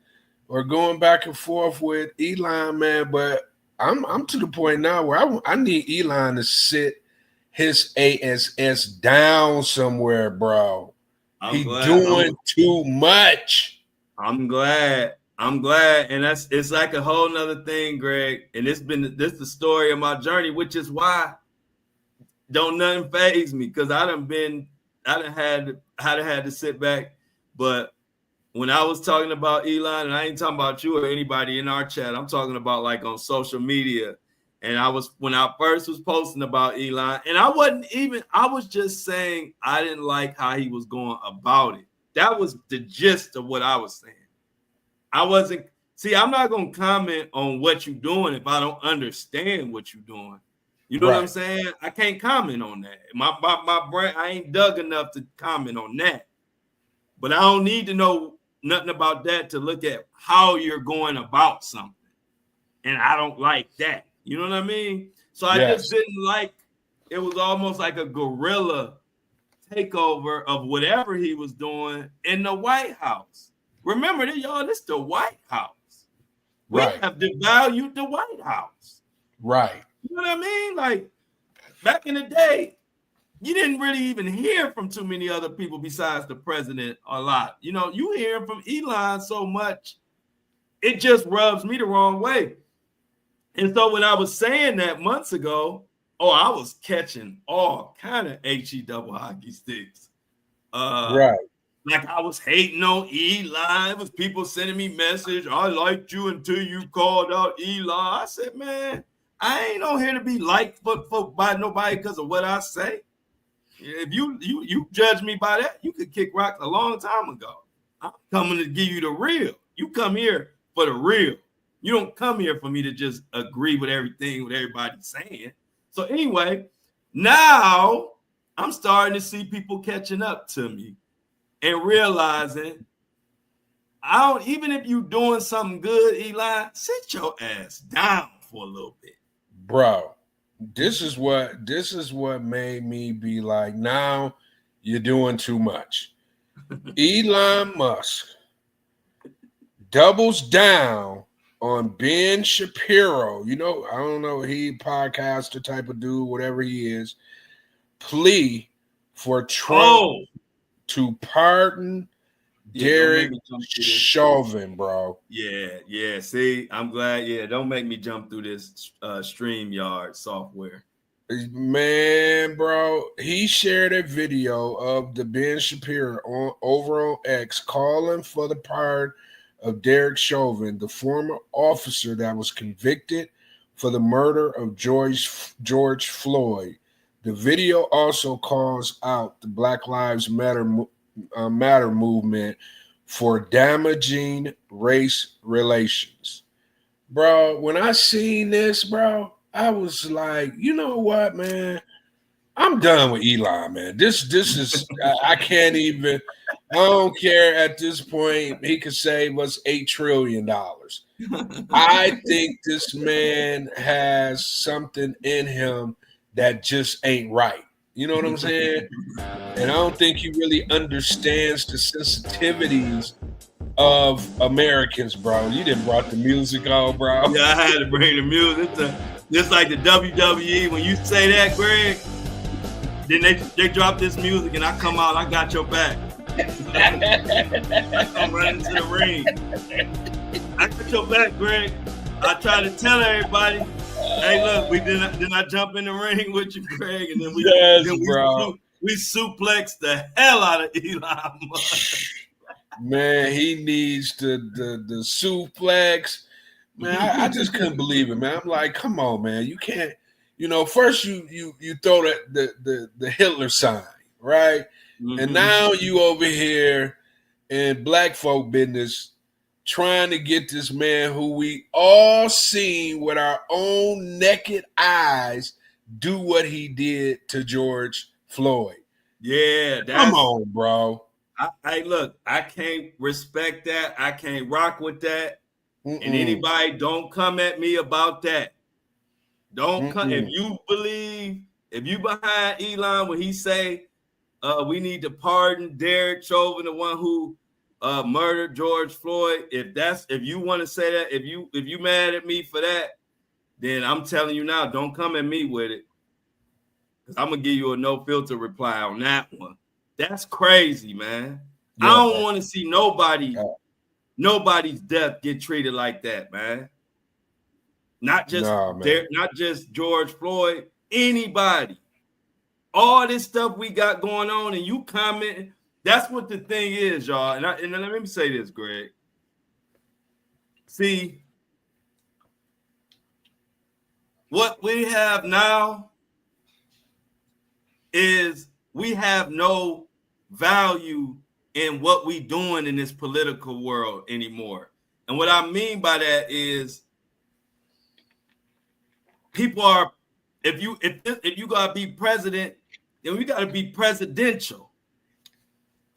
or going back and forth with Elon, man, but I'm to the point now where I need Elon to sit his ASS down somewhere, bro. He's doing too much. I'm glad. And it's like a whole nother thing, Greg. And this is the story of my journey, which is why don't nothing faze me, because I done had to sit back. But when I was talking about Elon, and I ain't talking about you or anybody in our chat, I'm talking about like on social media. And when I first was posting about Elon, and I was just saying I didn't like how he was going about it. That was the gist of what I was saying. I'm not going to comment on what you're doing if I don't understand what you're doing. You know what I'm saying? I can't comment on that. My brain, I ain't dug enough to comment on that. But I don't need to know nothing about that to look at how you're going about something. And I don't like that. You know what I mean? So I just didn't like, it was almost like a guerrilla takeover of whatever he was doing in the White House. Remember that, y'all, this is the White House. We have devalued the White House. Right. You know what I mean? Like, back in the day, you didn't really even hear from too many other people besides the president a lot. You know, you hear from Elon so much, it just rubs me the wrong way. And so when I was saying that months ago, I was catching all kind of HE double hockey sticks. Right. Like I was hating on Elon. It was people sending me message. I liked you until you called out Elon. I said, man, I ain't on here to be liked by nobody because of what I say. If you judge me by that, you could kick rocks a long time ago. I'm coming to give you the real. You come here for the real. You don't come here for me to just agree with everything what everybody's saying. So anyway, now I'm starting to see people catching up to me and realizing even if you're doing something good, Eli, sit your ass down for a little bit. Bro, this is what made me be like, now you're doing too much. Elon Musk doubles down on Ben Shapiro. You know, I don't know, he podcaster type of dude, whatever he is, plea for Trump to pardon Derek Chauvin, bro. Yeah. See, I'm glad. Yeah, don't make me jump through this StreamYard software. Man, bro, he shared a video of the Ben Shapiro over on X calling for the pardon of Derek Chauvin, the former officer that was convicted for the murder of George Floyd. The video also calls out the Black Lives Matter movement for damaging race relations. Bro, when I seen this, bro, I was like, you know what, man? I'm done with Elon, man. This is I can't even. I don't care at this point. He could save us $8 trillion. I think this man has something in him that just ain't right. You know what I'm saying? And I don't think he really understands the sensitivities of Americans, bro. You didn't brought the music on, bro. Yeah, I had to bring the music. Just like the WWE, when you say that, Greg, Then they drop this music and I come out, I got your back. I come right into the ring. I got your back, Greg. I try to tell everybody, hey, look, did I jump in the ring with you, Greg? And then we suplex the hell out of Elon Musk. Man, he needs the suplex. Man, I just couldn't believe it, man. I'm like, come on, man. You can't, first you throw the Hitler sign, right? Mm-hmm. And now you over here in black folk business trying to get this man who we all seen with our own naked eyes do what he did to George Floyd. Yeah, come on, bro. Look, I can't respect that. I can't rock with that. And anybody don't come at me about that. Don't come. If you behind Elon when he say we need to pardon Derek Chauvin, the one who murdered George Floyd, if you want to say that, if you mad at me for that, then I'm telling you now, don't come at me with it. Because I'm gonna give you a no filter reply on that one. That's crazy, man. Yeah, I don't want to see nobody's death get treated like that, man. Not just George Floyd, anybody. All this stuff we got going on, and you comment. That's what the thing is, y'all. And let me say this, Greg. See, what we have now is we have no value in what we doing in this political world anymore. And what I mean by that is people are, if you gotta be president, then we gotta be presidential.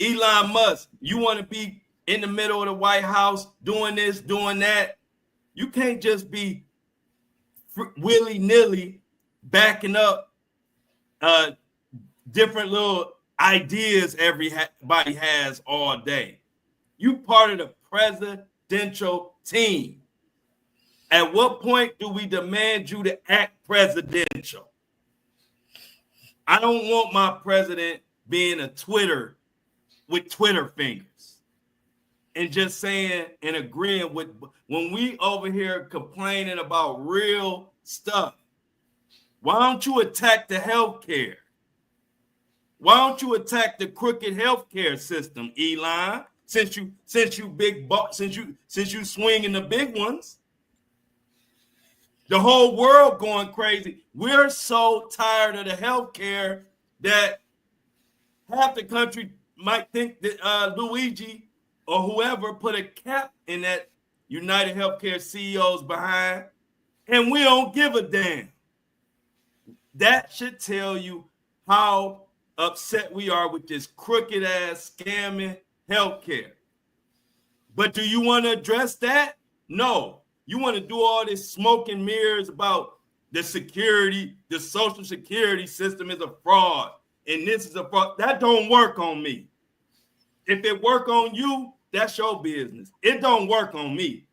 Elon Musk, you want to be in the middle of the White House doing this, doing that. You can't just be willy-nilly backing up different little ideas everybody has all day. You part of the presidential team. At what point do we demand you to act presidential? I don't want my president being a Twitter with Twitter fingers and just saying and agreeing with when we over here complaining about real stuff. Why don't you attack the healthcare? Why don't you attack the crooked healthcare system, Elon? Since you swinging the big ones, the whole world going crazy. We're so tired of the healthcare that half the country might think that Luigi or whoever put a cap in that United Healthcare CEO's behind, and we don't give a damn. That should tell you how upset we are with this crooked ass scamming healthcare. But do you want to address that? No. You want to do all this smoke and mirrors about the security, the social security system is a fraud, and this is a fraud. That don't work on me. If it work on you, that's your business. It don't work on me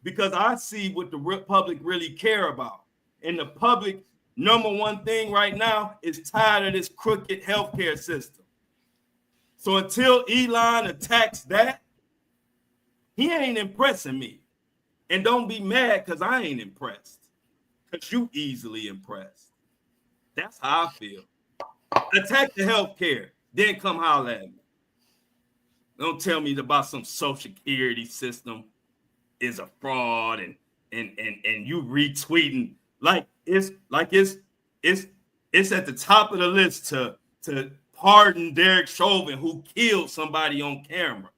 because I see what the public really care about. And the public, number one thing right now is tired of this crooked healthcare system. So until Elon attacks that, he ain't impressing me. And don't be mad because I ain't impressed. Because you easily impressed. That's how I feel. Attack the healthcare, then come holler at me. Don't tell me about some social security system is a fraud and you retweeting it's at the top of the list to pardon Derek Chauvin who killed somebody on camera.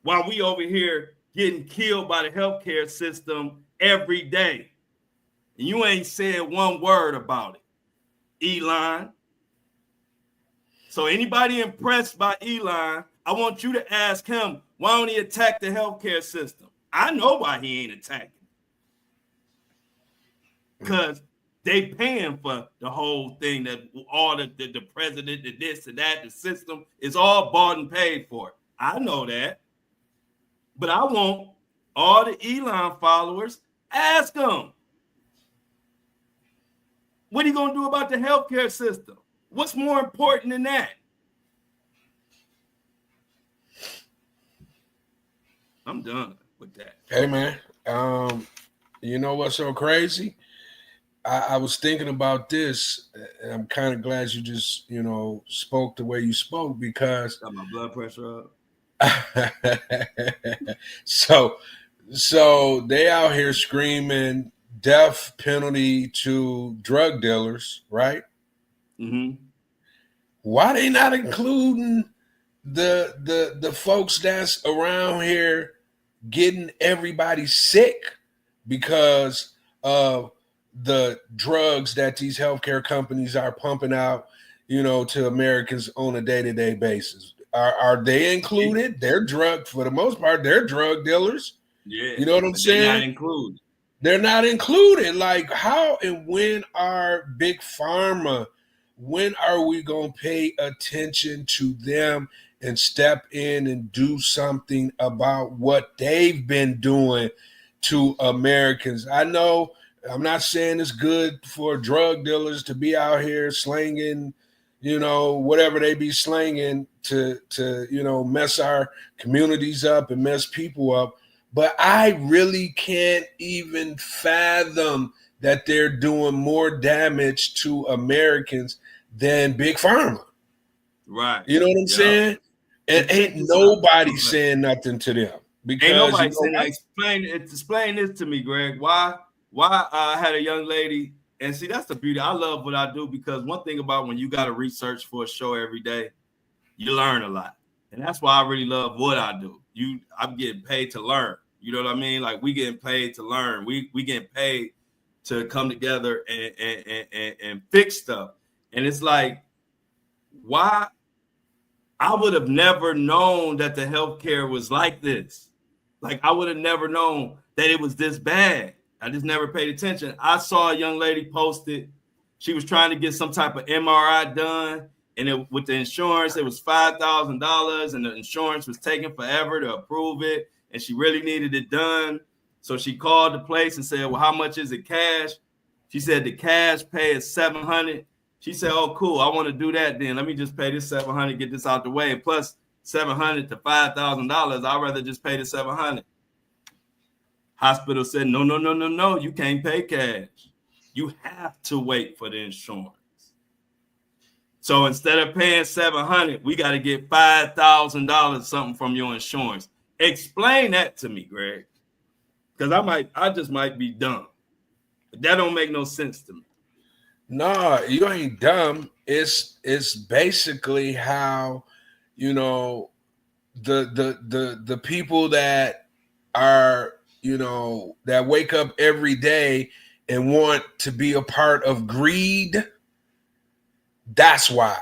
While we over here getting killed by the healthcare system every day. And you ain't said one word about it, Elon. So anybody impressed by Elon, I want you to ask him, why don't he attack the healthcare system? I know why he ain't attacking. Because they paying for the whole thing, that all the president, the this and that, the system is all bought and paid for. I know that. But I want all the Elon followers, ask them. What are you going to do about the healthcare system? What's more important than that? I'm done with that. Hey, man. You know what's so crazy? I was thinking about this, and I'm kind of glad you just, spoke the way you spoke because Got my blood pressure up. so they out here screaming death penalty to drug dealers, right? Mm-hmm. Why they not including the folks that's around here getting everybody sick because of the drugs that these healthcare companies are pumping out, to Americans on a day-to-day basis? Are they included? They're drug, for the most part, they're drug dealers. Yeah. You know what I'm saying? They're not included. They're not included. Like, how and when are Big Pharma, when are we going to pay attention to them and step in and do something about what they've been doing to Americans? I know I'm not saying it's good for drug dealers to be out here slanging, whatever they be slanging to mess our communities up and mess people up. But I really can't even fathom that they're doing more damage to Americans than Big Pharma. Right. You know what I'm saying? And ain't nobody saying nothing to them. Because ain't nobody saying that. Explain this to me, Greg. Why I had a young lady, and see, that's the beauty. I love what I do because one thing about when you got to research for a show every day, you learn a lot. And that's why I really love what I do. I'm getting paid to learn. You know what I mean? Like, we getting paid to learn. We getting paid to come together and fix stuff. And it's like, why? I would have never known that the healthcare was like this. Like, I would have never known that it was this bad. I just never paid attention. I saw a young lady posted. She was trying to get some type of MRI done. And with the insurance, it was $5,000, and the insurance was taking forever to approve it. And she really needed it done. So she called the place and said, well, how much is it cash? She said the cash pay is $700. She said, oh, cool. I want to do that then. Let me just pay this $700, get this out the way. And plus $700 to $5,000, I'd rather just pay the $700. Hospital said, no. You can't pay cash. You have to wait for the insurance. So instead of paying $700, we got to get $5,000 something from your insurance. Explain that to me, Greg. Because I just might be dumb. But that don't make no sense to me. No, you ain't dumb. It's basically how, the people that are, that wake up every day and want to be a part of greed. That's why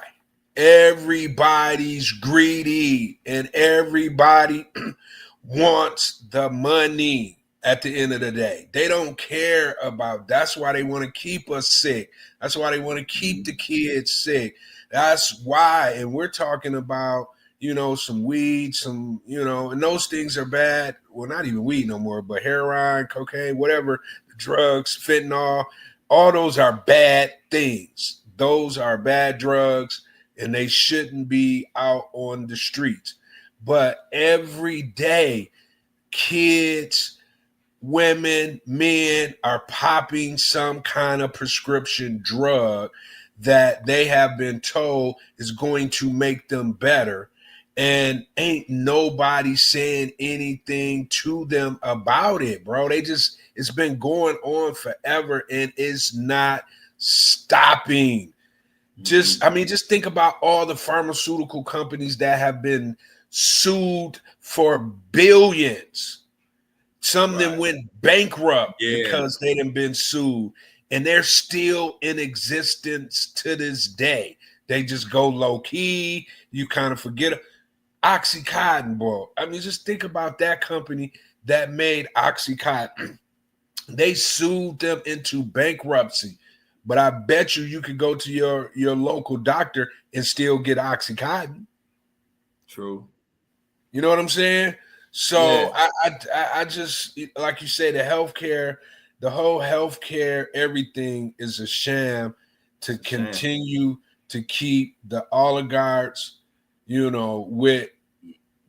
everybody's greedy and everybody wants the money at the end of the day. They don't care about. That's why they want to keep us sick. That's why they want to keep the kids sick. That's why. And we're talking about, some weed, and those things are bad. Well, not even weed no more, but heroin, cocaine, whatever, drugs, fentanyl, all those are bad things. Those are bad drugs, and they shouldn't be out on the streets. But every day, kids, women, men are popping some kind of prescription drug that they have been told is going to make them better. And ain't nobody saying anything to them about it, bro. It's been going on forever and it's not stopping. Just think about all the pharmaceutical companies that have been sued for billions. Some of them went bankrupt because they done been sued, and they're still in existence to this day. They just go low key. You kind of forget. Oxycontin, bro. Just think about that company that made Oxycontin. They sued them into bankruptcy. But I bet you could go to your local doctor and still get Oxycontin. True. You know what I'm saying? So I just, like you say, the healthcare, the whole healthcare, everything is a sham to continue to keep the oligarchs, with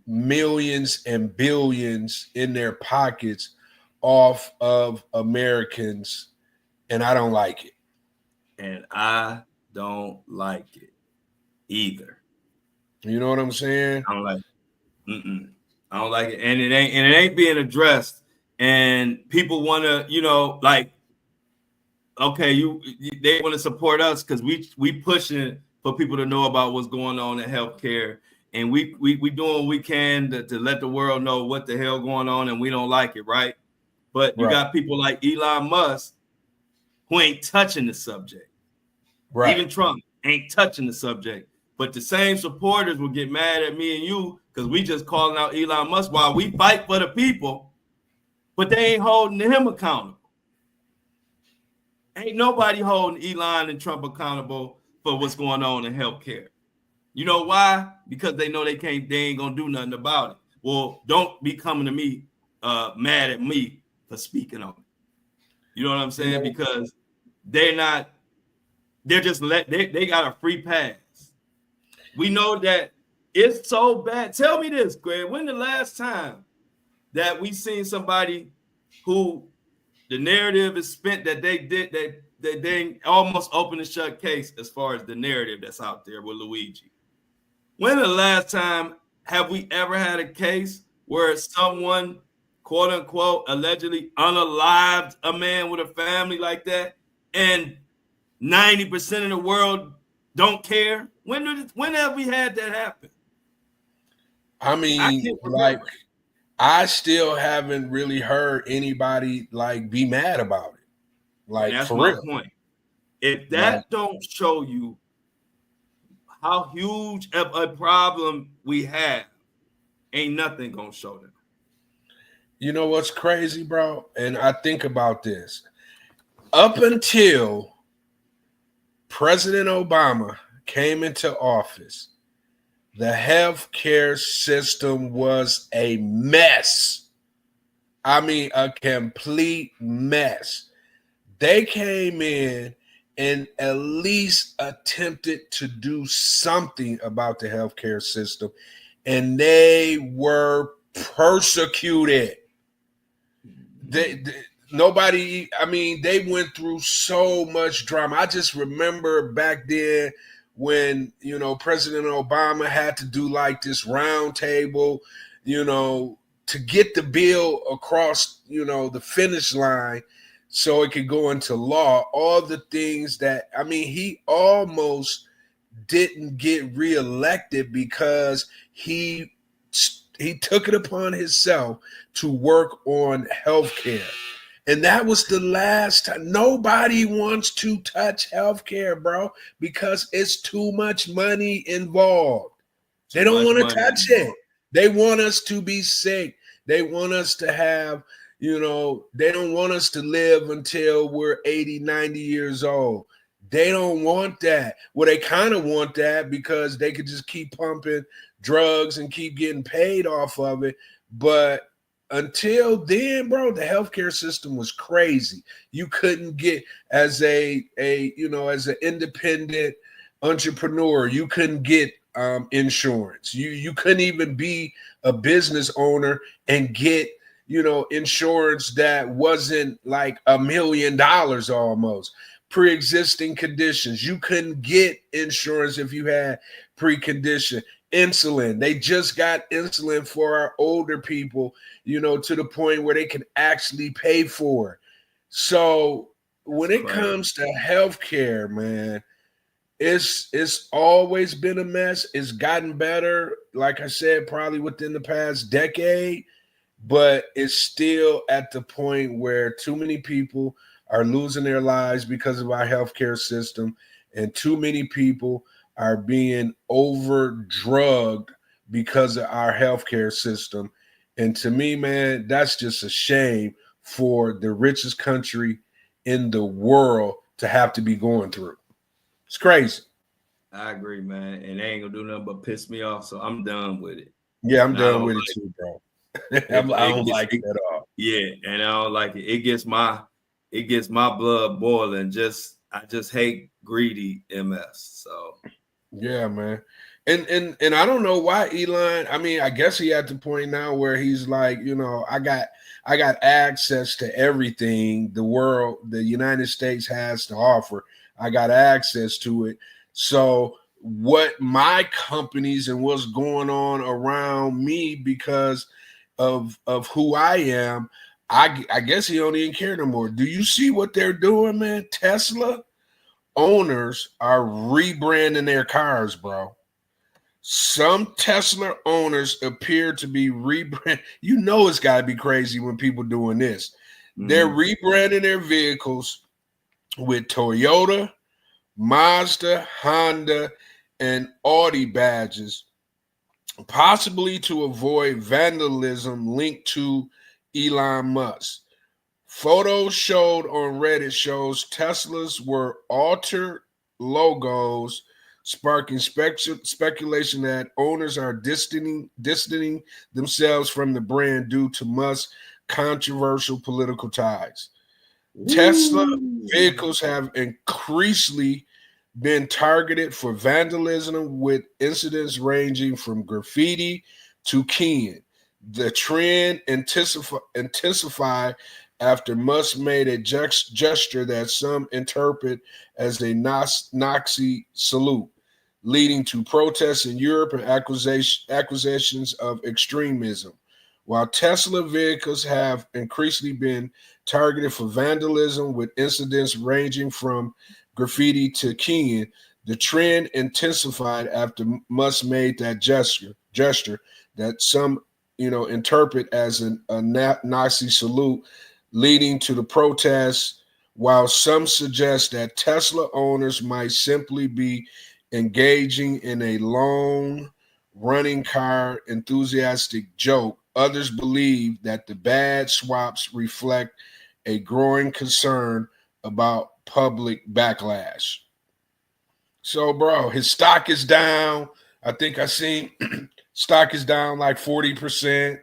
millions and billions in their pockets off of Americans. And I don't like it. And I don't like it either. You know what I'm saying? I don't like it. I don't like it. And it ain't being addressed. And people want to, like, okay, they want to support us because we pushing for people to know about what's going on in healthcare, and we doing what we can to let the world know what the hell going on, and we don't like it, right? But you got people like Elon Musk who ain't touching the subject. Right. Even Trump ain't touching the subject. But the same supporters will get mad at me and you because we just calling out Elon Musk while we fight for the people, but they ain't holding him accountable. Ain't nobody holding Elon and Trump accountable for what's going on in healthcare. You know why? Because they know they ain't gonna do nothing about it. Well, don't be coming to me mad at me for speaking on it. You know what I'm saying? Because they got a free pass. We know that it's so bad. Tell me this, Greg. When the last time that we seen somebody who the narrative is spent that they did that they almost open and shut case as far as the narrative that's out there with Luigi? When the last time have we ever had a case where someone, quote unquote, allegedly unalived a man with a family like that, and 90% of the world don't care? When have we had that happen? I mean, I still haven't really heard anybody be mad about it. And that's my point. If that don't show you how huge of a problem we have, ain't nothing gonna show them. You know what's crazy, bro? And I think about this. Up until President Obama came into office, the healthcare system was a mess. I mean, a complete mess. They came in and at least attempted to do something about the healthcare system, and they were persecuted. They went through so much drama. I just remember back then when, President Obama had to do this round table, to get the bill across, the finish line so it could go into law. All the things that, he almost didn't get reelected because he took it upon himself to work on healthcare. And that was the last time. Nobody wants to touch healthcare, bro, because it's too much money involved. They don't want to touch it. They want us to be sick. They want us to have, they don't want us to live until we're 80, 90 years old. They don't want that. Well, they kind of want that because they could just keep pumping drugs and keep getting paid off of it. But until then, bro, the healthcare system was crazy. You couldn't get as an independent entrepreneur, you couldn't get insurance. You couldn't even be a business owner and get, insurance that wasn't like $1 million almost. Pre-existing conditions. You couldn't get insurance if you had pre-condition. Insulin. They just got insulin for our older people, to the point where they can actually pay for it. So when it comes to healthcare, man, it's always been a mess. It's gotten better, like I said, probably within the past decade, but it's still at the point where too many people are losing their lives because of our healthcare system, and too many people are being over-drugged because of our healthcare system. And to me, man, that's just a shame for the richest country in the world to have to be going through. It's crazy. I agree, man. And they ain't gonna do nothing but piss me off, so I'm done with it. Yeah, I'm done with it too, bro. I don't like it at all. Yeah, and I don't like it. It gets my it gets my blood boiling. I just hate greedy MS. So yeah, man. And I don't know why Elon. I mean, I guess he at the point now where he's like, I got access to everything the United States has to offer. I got access to it. So what my companies and what's going on around me because of who I am, I guess he don't even care no more. Do you see what they're doing, man? Tesla owners are rebranding their cars, bro. Some Tesla owners appear to be rebrand. It's got to be crazy when people doing this. They're rebranding their vehicles with Toyota, Mazda, Honda, and Audi badges, possibly to avoid vandalism linked to Elon Musk. Photos showed on Reddit shows Teslas were altered logos, sparking speculation that owners are distancing themselves from the brand due to Musk's controversial political ties. Ooh. Tesla vehicles have increasingly been targeted for vandalism, with incidents ranging from graffiti to keying. The trend intensified after Musk made a gesture that some interpret as a Nazi salute, leading to protests in Europe and accusations of extremism. While Tesla vehicles have increasingly been targeted for vandalism, with incidents ranging from graffiti to keying, the trend intensified after Musk made that gesture that some interpret as a Nazi salute, leading to the protests, while some suggest that Tesla owners might simply be engaging in a long-running car enthusiastic joke. Others believe that the bad swaps reflect a growing concern about public backlash. So, bro, his stock is down. I think I seen stock is down like 40%.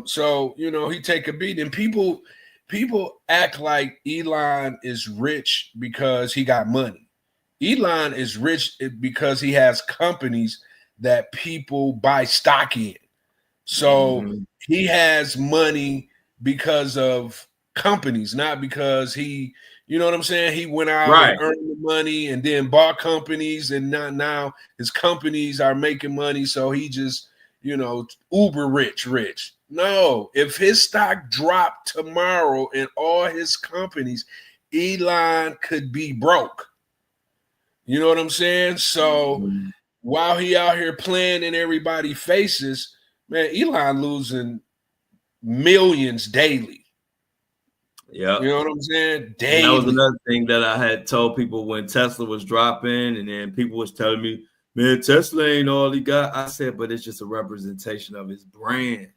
So he take a beat, and people act like Elon is rich because he got money. Elon is rich because he has companies that people buy stock in. So he has money because of companies, not because he, you know what I'm saying? He went out and earned the money and then bought companies, and now his companies are making money. So he just, uber rich. No, if his stock dropped tomorrow in all his companies, Elon could be broke. You know what I'm saying? So while he out here playing in everybody's faces, man, Elon losing millions daily. Yeah. You know what I'm saying? Daily. And that was another thing that I had told people when Tesla was dropping, and then people was telling me, man, Tesla ain't all he got. I said, but it's just a representation of his brand.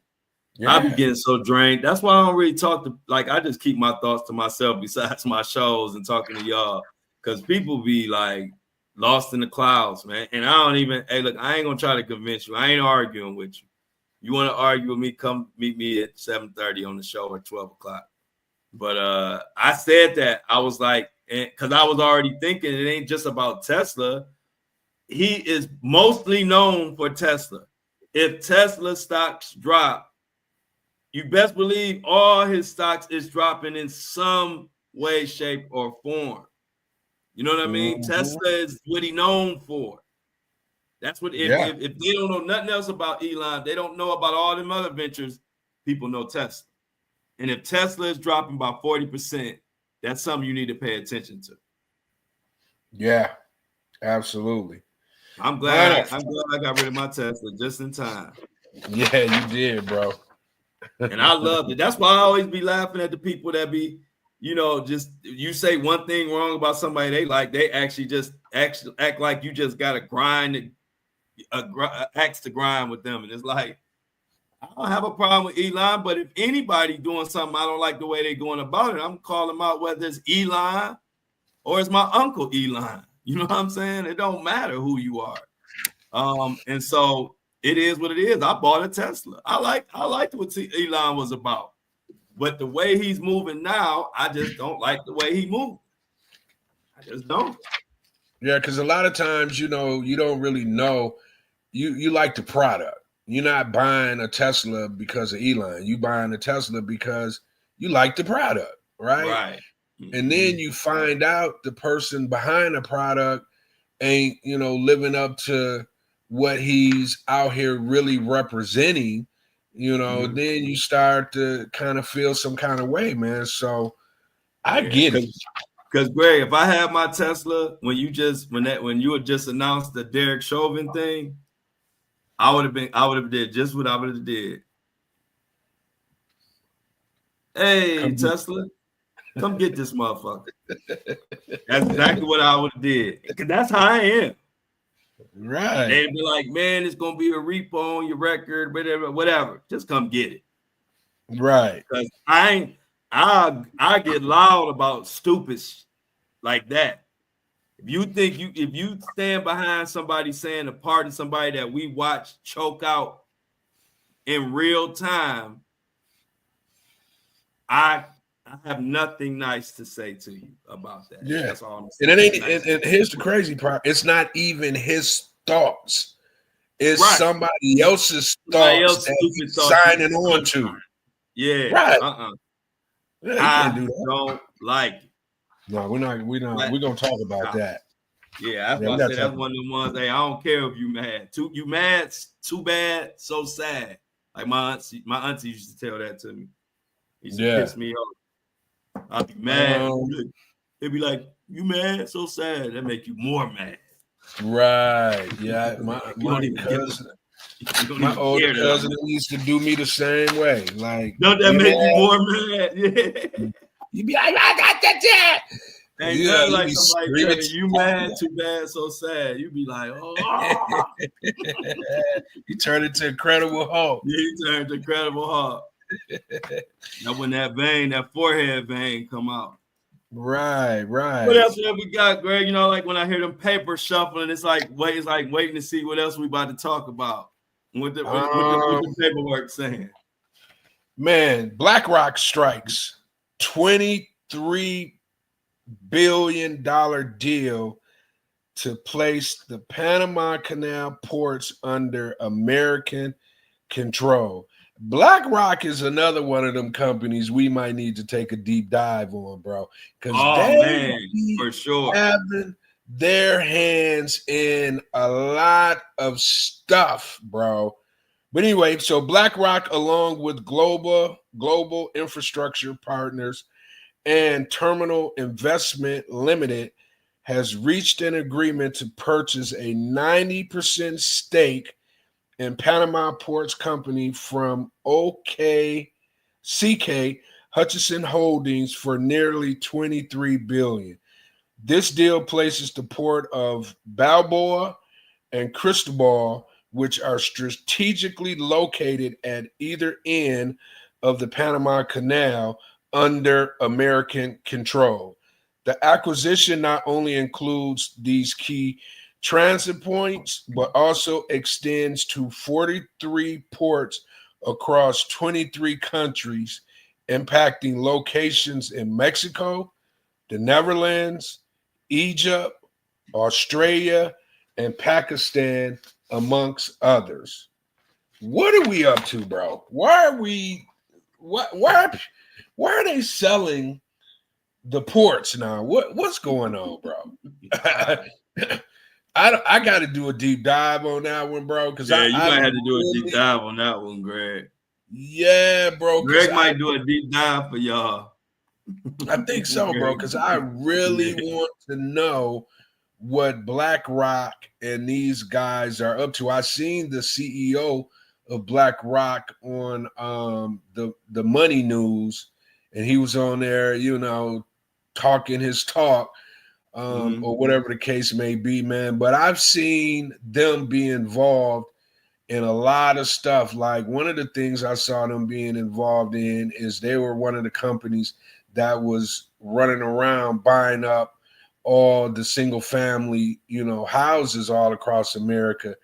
Yeah. I be getting so drained. That's why I don't really talk to, I just keep my thoughts to myself besides my shows and talking to y'all, because people be like lost in the clouds, man. And I don't even, hey, look, I ain't gonna try to convince you. I ain't arguing with you. You want to argue with me, come meet me at 7:30 on the show or 12 o'clock. But I said that. I was like, because I was already thinking it ain't just about Tesla. He is mostly known for Tesla. If Tesla stocks drop, you best believe all his stocks is dropping in some way, shape, or form. You know what I mean? Tesla is what he known for. That's what, if they don't know nothing else about Elon, they don't know about all them other ventures, people know Tesla. And if Tesla is dropping by 40%, that's something you need to pay attention to. Yeah, absolutely. I'm glad I got rid of my Tesla just in time. Yeah, you did, bro. And I loved it. That's why I always be laughing at the people that be, just you say one thing wrong about somebody they like, they actually just act like you just got to grind axe to grind with them. And it's like, I don't have a problem with Elon, but if anybody doing something I don't like the way they're going about it, I'm calling them out, whether it's Elon or it's my uncle Elon. You know what I'm saying? It don't matter who you are. And so it is what it is. I bought a Tesla. I liked what Elon was about. But the way he's moving now, I just don't like the way he moves. I just don't. Yeah, because a lot of times, you don't really know. You like the product. You're not buying a Tesla because of Elon. You buying a Tesla because you like the product, right? Right. And then you find out the person behind the product ain't, living up to what he's out here really representing, then you start to kind of feel some kind of way, man. So I get it. Because Greg, if I had my Tesla when you had just announced the Derek Chauvin thing, I would have did just what I would have did. Hey, Tesla, come get this motherfucker. That's exactly what I would have did. Because that's how I am. Right. They'd be like, man, it's gonna be a repo on your record, whatever. Just come get it. Right. Because I get loud about stupid like that. If you stand behind somebody saying a part of somebody that we watch choke out in real time, I have nothing nice to say to you about that. Yeah, that's all I'm saying. And it ain't. And here's the crazy part: it's not even his thoughts; it's somebody else's thoughts that he's signing on to. Yeah, right. Yeah, I don't like it. No, we're not. We're gonna talk about that. Yeah, that's why I said that's one of the ones. Hey, I don't care if you mad. You mad? Too bad. So sad. Like my auntie used to tell that to me. He used to piss me off. I'd be mad. They'd be like, "You mad? So sad." That make you more mad. Right. Yeah. My older cousin used to do me the same way. Like, don't that make you more mad? Yeah. You be like, I got that. Ain't nothing like somebody telling you mad, too bad, so sad. You be like, oh. You turn into Incredible Hulk. Yeah, you turn into Incredible Hulk. Now when that forehead vein come out. Right. What else have we got, Greg? Like when I hear them papers shuffling, it's like waiting to see what else we about to talk about. What the paperwork saying? Man, BlackRock strikes $23 billion deal to place the Panama Canal ports under American control. BlackRock is another one of them companies we might need to take a deep dive on, bro. Because for sure having their hands in a lot of stuff, bro. But anyway, so BlackRock, along with global infrastructure partners and Terminal Investment Limited, has reached an agreement to purchase a 90% stake in Panama Ports Company from CK Hutchison Holdings for nearly $23 billion. This deal places the port of Balboa and Cristobal, which are strategically located at either end of the Panama Canal, under American control. The acquisition not only includes these key transit points, but also extends to 43 ports across 23 countries, impacting locations in Mexico, the Netherlands, Egypt, Australia, and Pakistan, amongst others. What are we up to, bro? Why are they selling the ports now? What's going on, bro? I got to do a deep dive on that one, bro. Because you might have to do a deep dive on that one, Greg. Yeah, bro. Greg might do a deep dive for y'all. I think so, bro. Because I really want to know what BlackRock and these guys are up to. I seen the CEO of BlackRock on the Money News, and he was on there, talking his talk, or whatever the case may be, man. But I've seen them be involved in a lot of stuff. Like one of the things I saw them being involved in is they were one of the companies that was running around buying up all the single family, houses all across America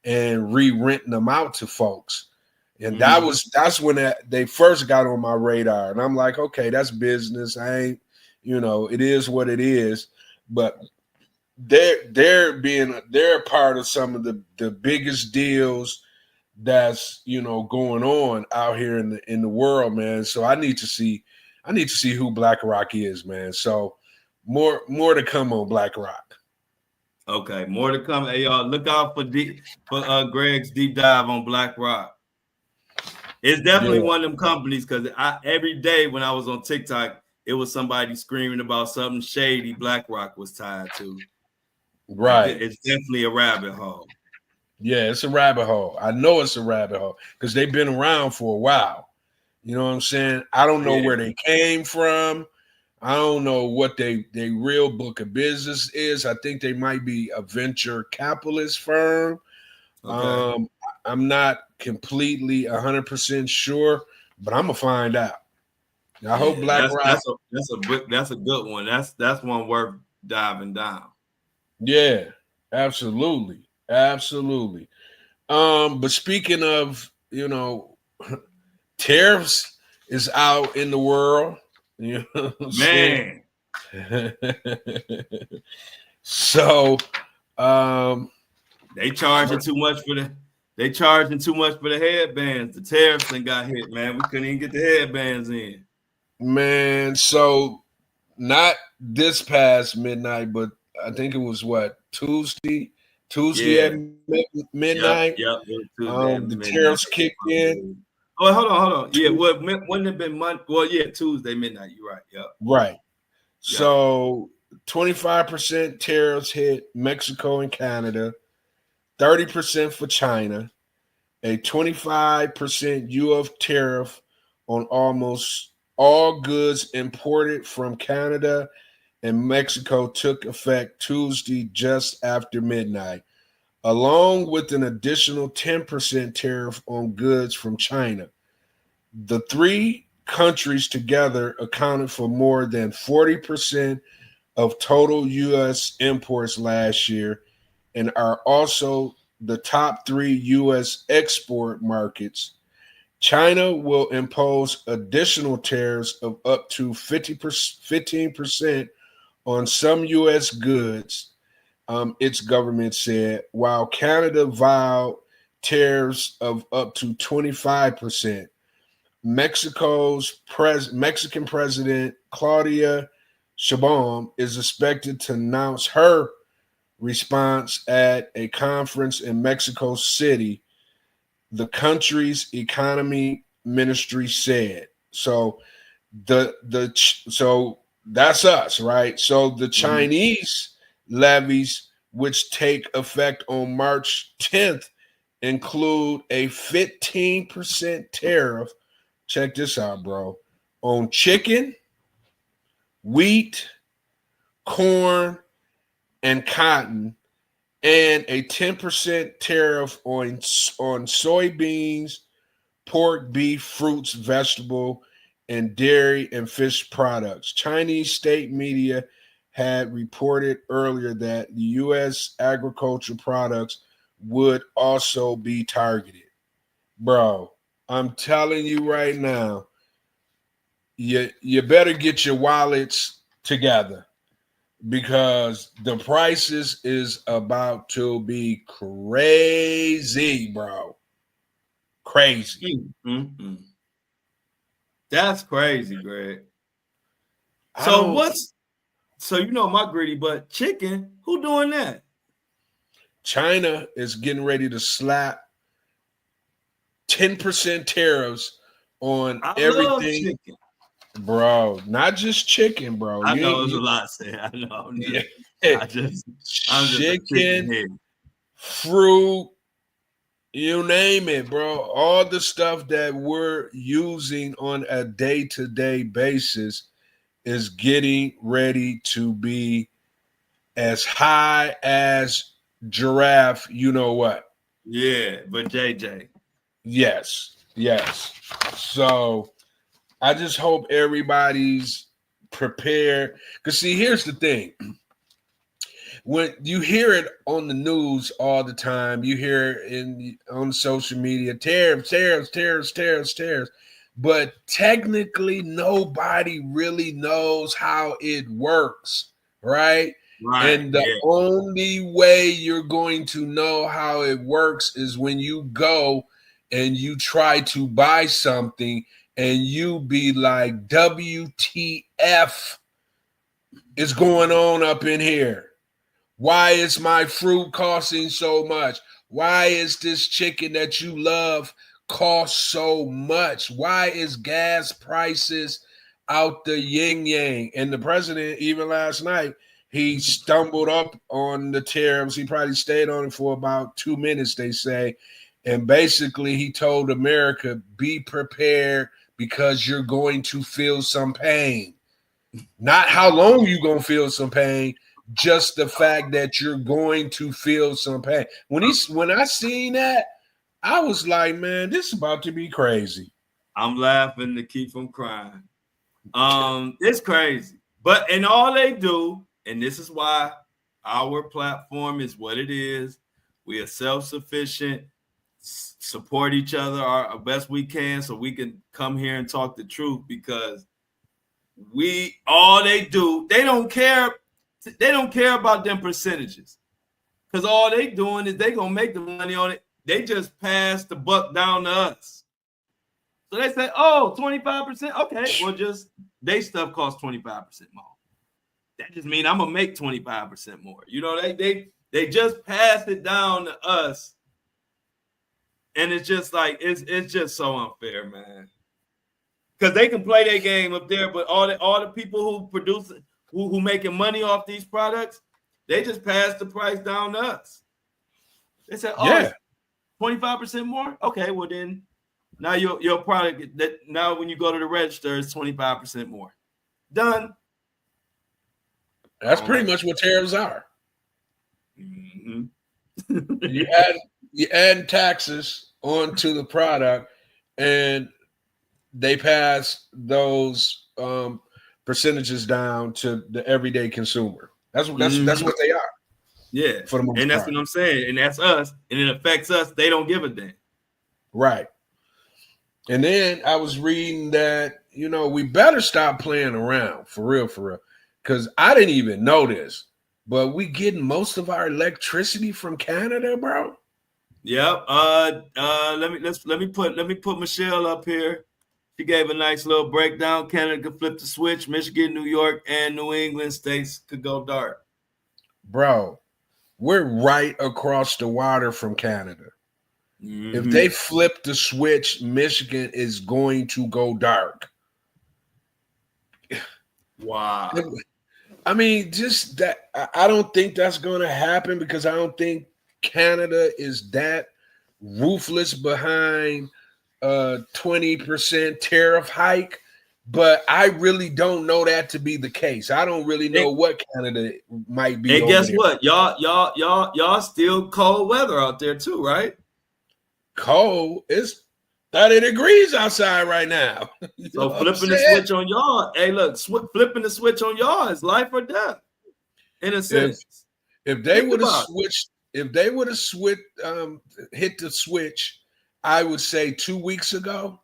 and re-renting them out to folks. And that's when they first got on my radar. And I'm like, okay, that's business. I ain't, it is what it is. But they're a part of some of the biggest deals that's going on out here in the world, man. So I need to see who BlackRock is, man. So more to come on BlackRock. Okay, more to come. Hey, y'all, look out for Greg's deep dive on BlackRock. It's definitely one of them companies because every day when I was on TikTok, it was somebody screaming about something shady BlackRock was tied to. Right. It's definitely a rabbit hole. Yeah, it's a rabbit hole. I know it's a rabbit hole because they've been around for a while. You know what I'm saying? I don't know where they came from. I don't know what they real book of business is. I think they might be a venture capitalist firm. Okay. I'm not completely 100% sure, but I'm gonna find out. I hope BlackRock. That's a good one. That's one worth diving down. Yeah, absolutely. But speaking of, tariffs is out in the world. You know what I'm saying? So they charging too much for the headbands. The tariffs done got hit, man. We couldn't even get the headbands in. Man, so not this past midnight, but I think it was Tuesday at midnight. Yep. The tariffs kicked in. Oh, hold on. Yeah, wouldn't have been Monday. Well, yeah, Tuesday midnight. You're right. Yep. Right. So 25% tariffs hit Mexico and Canada, 30% for China, a 25% UF tariff on almost all goods imported from Canada and Mexico took effect Tuesday just after midnight, along with an additional 10% tariff on goods from China. The three countries together accounted for more than 40% of total U.S. imports last year and are also the top three U.S. export markets. China will impose additional tariffs of up to 15% on some U.S. goods, its government said, while Canada vowed tariffs of up to 25%. Mexican President Claudia Sheinbaum is expected to announce her response at a conference in Mexico City, the country's economy ministry said. So so that's us, right? So the Chinese levies, which take effect on March 10th, include a 15% tariff. Check this out, bro. On chicken, wheat, corn, and cotton, and a 10% tariff on soybeans, pork, beef, fruits, vegetable, and dairy and fish products. Chinese state media had reported earlier that the U.S. agricultural products would also be targeted. Bro, I'm telling you right now, you better get your wallets together because the prices is about to be crazy, bro. Crazy. Mm-hmm. That's crazy, Greg. So my greedy, but chicken, who doing that? China is getting ready to slap 10% tariffs on everything. Bro, not just chicken, bro. I know it's a lot said. I know. I'm just chicken, fruit, you name it, bro. All the stuff that we're using on a day-to-day basis is getting ready to be as high as giraffe, you know what? Yeah, but JJ. Yes. So I just hope everybody's prepared. Because see, here's the thing. when you hear it on the news all the time, you hear it on social media, tariffs. But technically, nobody really knows how it works, right? Right. And the only way you're going to know how it works is when you go and you try to buy something and you be like, WTF is going on up in here? Why is my fruit costing so much? Why is this chicken that you love cost so much? Why is gas prices out the yin yang? And the president, even last night, he stumbled up on the tariffs. He probably stayed on it for about 2 minutes, they say. And basically, he told America, be prepared because you're going to feel some pain. Not how long you're going to feel some pain, just the fact that you're going to feel some pain. When I seen that, I was like, man, this is about to be crazy. I'm laughing to keep from crying. It's crazy. And all they do, and this is why our platform is what it is. We are self-sufficient, support each other our best we can so we can come here and talk the truth, because all they do, they don't care about them percentages, because all they doing is they gonna make the money on it. They just pass the buck down to us. So they say, oh, 25%. Okay, well, just they stuff costs 25% more. That just means I'm gonna make 25% more. You know, they just pass it down to us. And it's just like it's just so unfair, man. Because they can play their game up there, but all the people who produce it, who making money off these products, they just pass the price down to us. They said, oh, 25% more? Okay, well then now your product, that now when you go to the register, it's 25% more. Done. That's pretty much what tariffs are. Mm-hmm. you add taxes onto the product, and they pass those percentages down to the everyday consumer. That's what they are. Yeah, and that's what I'm saying, and that's us, and it affects us. They don't give a damn. Right. And then I was reading that, we better stop playing around for real, because I didn't even know this, but we getting most of our electricity from Canada, bro. Yep. Let me put Michelle up here. She gave a nice little breakdown. Canada could flip the switch. Michigan, New York, and New England states could go dark. Bro, we're right across the water from Canada. Mm-hmm. If they flip the switch, Michigan is going to go dark. Wow. I mean, just that. I don't think that's going to happen, because I don't think Canada is that ruthless behind 20% tariff hike, but I really don't know that to be the case. I don't really know what Canada might be. And guess what? Y'all still cold weather out there too, right? Cold. It's 30 degrees outside right now. So flipping the switch on y'all, hey, look, flipping the switch on y'all is life or death, in a sense. If they would have switched, hit the switch, I would say 2 weeks ago,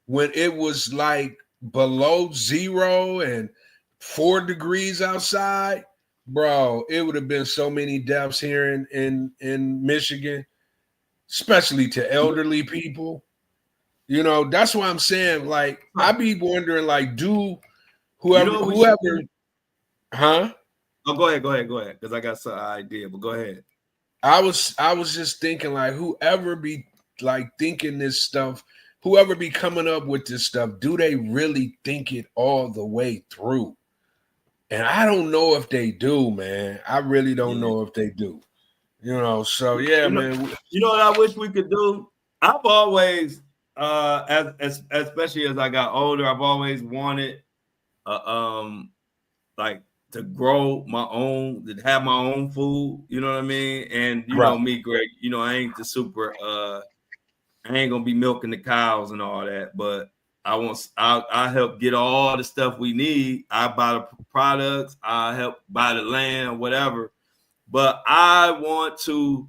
when it was like below 0 and 4 degrees outside, bro, it would have been so many deaths here in Michigan, especially to elderly people. That's why I'm saying, like, I be wondering, like, do whoever, huh? Oh, go ahead, because I got some idea, but go ahead. I was just thinking, like, whoever be like thinking this stuff, whoever be coming up with this stuff, do they really think it all the way through? And I don't know if they do, man. I really don't know if they do. So man. You know what I wish we could do? I've always, especially as I got older, I've always wanted, like, to grow my own, to have my own food. You know what I mean? And you know me, Greg. I ain't the super. I ain't gonna be milking the cows and all that, but I help get all the stuff we need. I buy the products, I help buy the land, whatever. But I want to,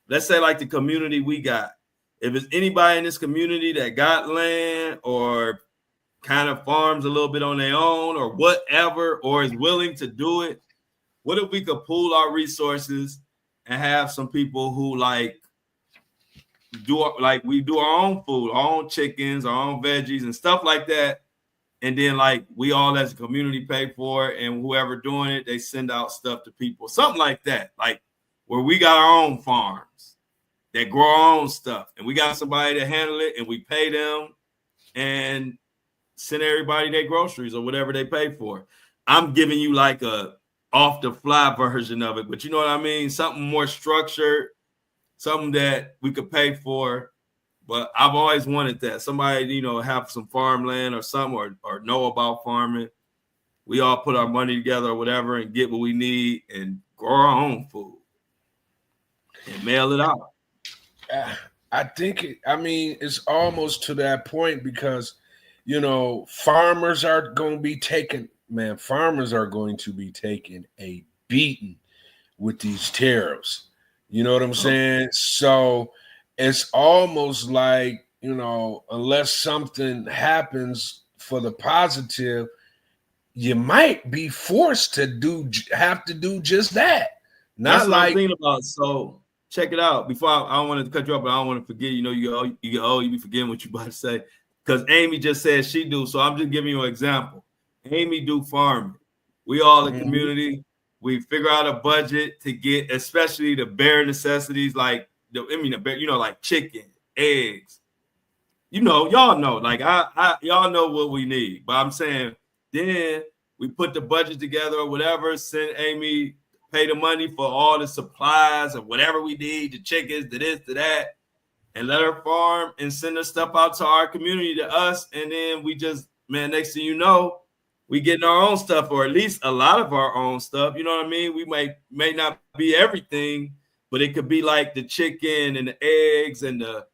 let's say like the community we got. If it's anybody in this community that got land or kind of farms a little bit on their own or whatever, or is willing to do it, what if we could pool our resources and have some people who like we do our own food, our own chickens, our own veggies and stuff like that. And then like we all as a community pay for it, and whoever doing it, they send out stuff to people, something like that, like where we got our own farms that grow our own stuff, and we got somebody to handle it, and we pay them and send everybody their groceries or whatever they pay for. I'm giving you like a off the fly version of it, but you know what I mean? Something more structured, something that we could pay for. But I've always wanted that. Somebody, you know, have some farmland or something, or know about farming. We all put our money together or whatever and get what we need and grow our own food and mail it out. I think it's almost to that point because, you know, farmers are going to be taking a beating with these tariffs. You know what I'm saying? So it's almost like, you know, unless something happens for the positive, you might be forced to have to do just that. That's what I'm thinking about. So check it out. Before I don't want to cut you off, but I don't want to forget. You know, you be forgetting what you about to say because Amy just said she do. So I'm just giving you an example. Amy do farming. We all in community. We figure out a budget to get, especially the bare necessities like like chicken, eggs. You know, y'all know. Like y'all know what we need. But I'm saying then we put the budget together or whatever. Send Amy. Pay the money for all the supplies or whatever we need, the chickens, to this, to that, and let her farm and send her stuff out to our community, to us. And then we just, next thing you know, we getting our own stuff, or at least a lot of our own stuff. You know what I mean? We may not be everything, but it could be like the chicken and the eggs and the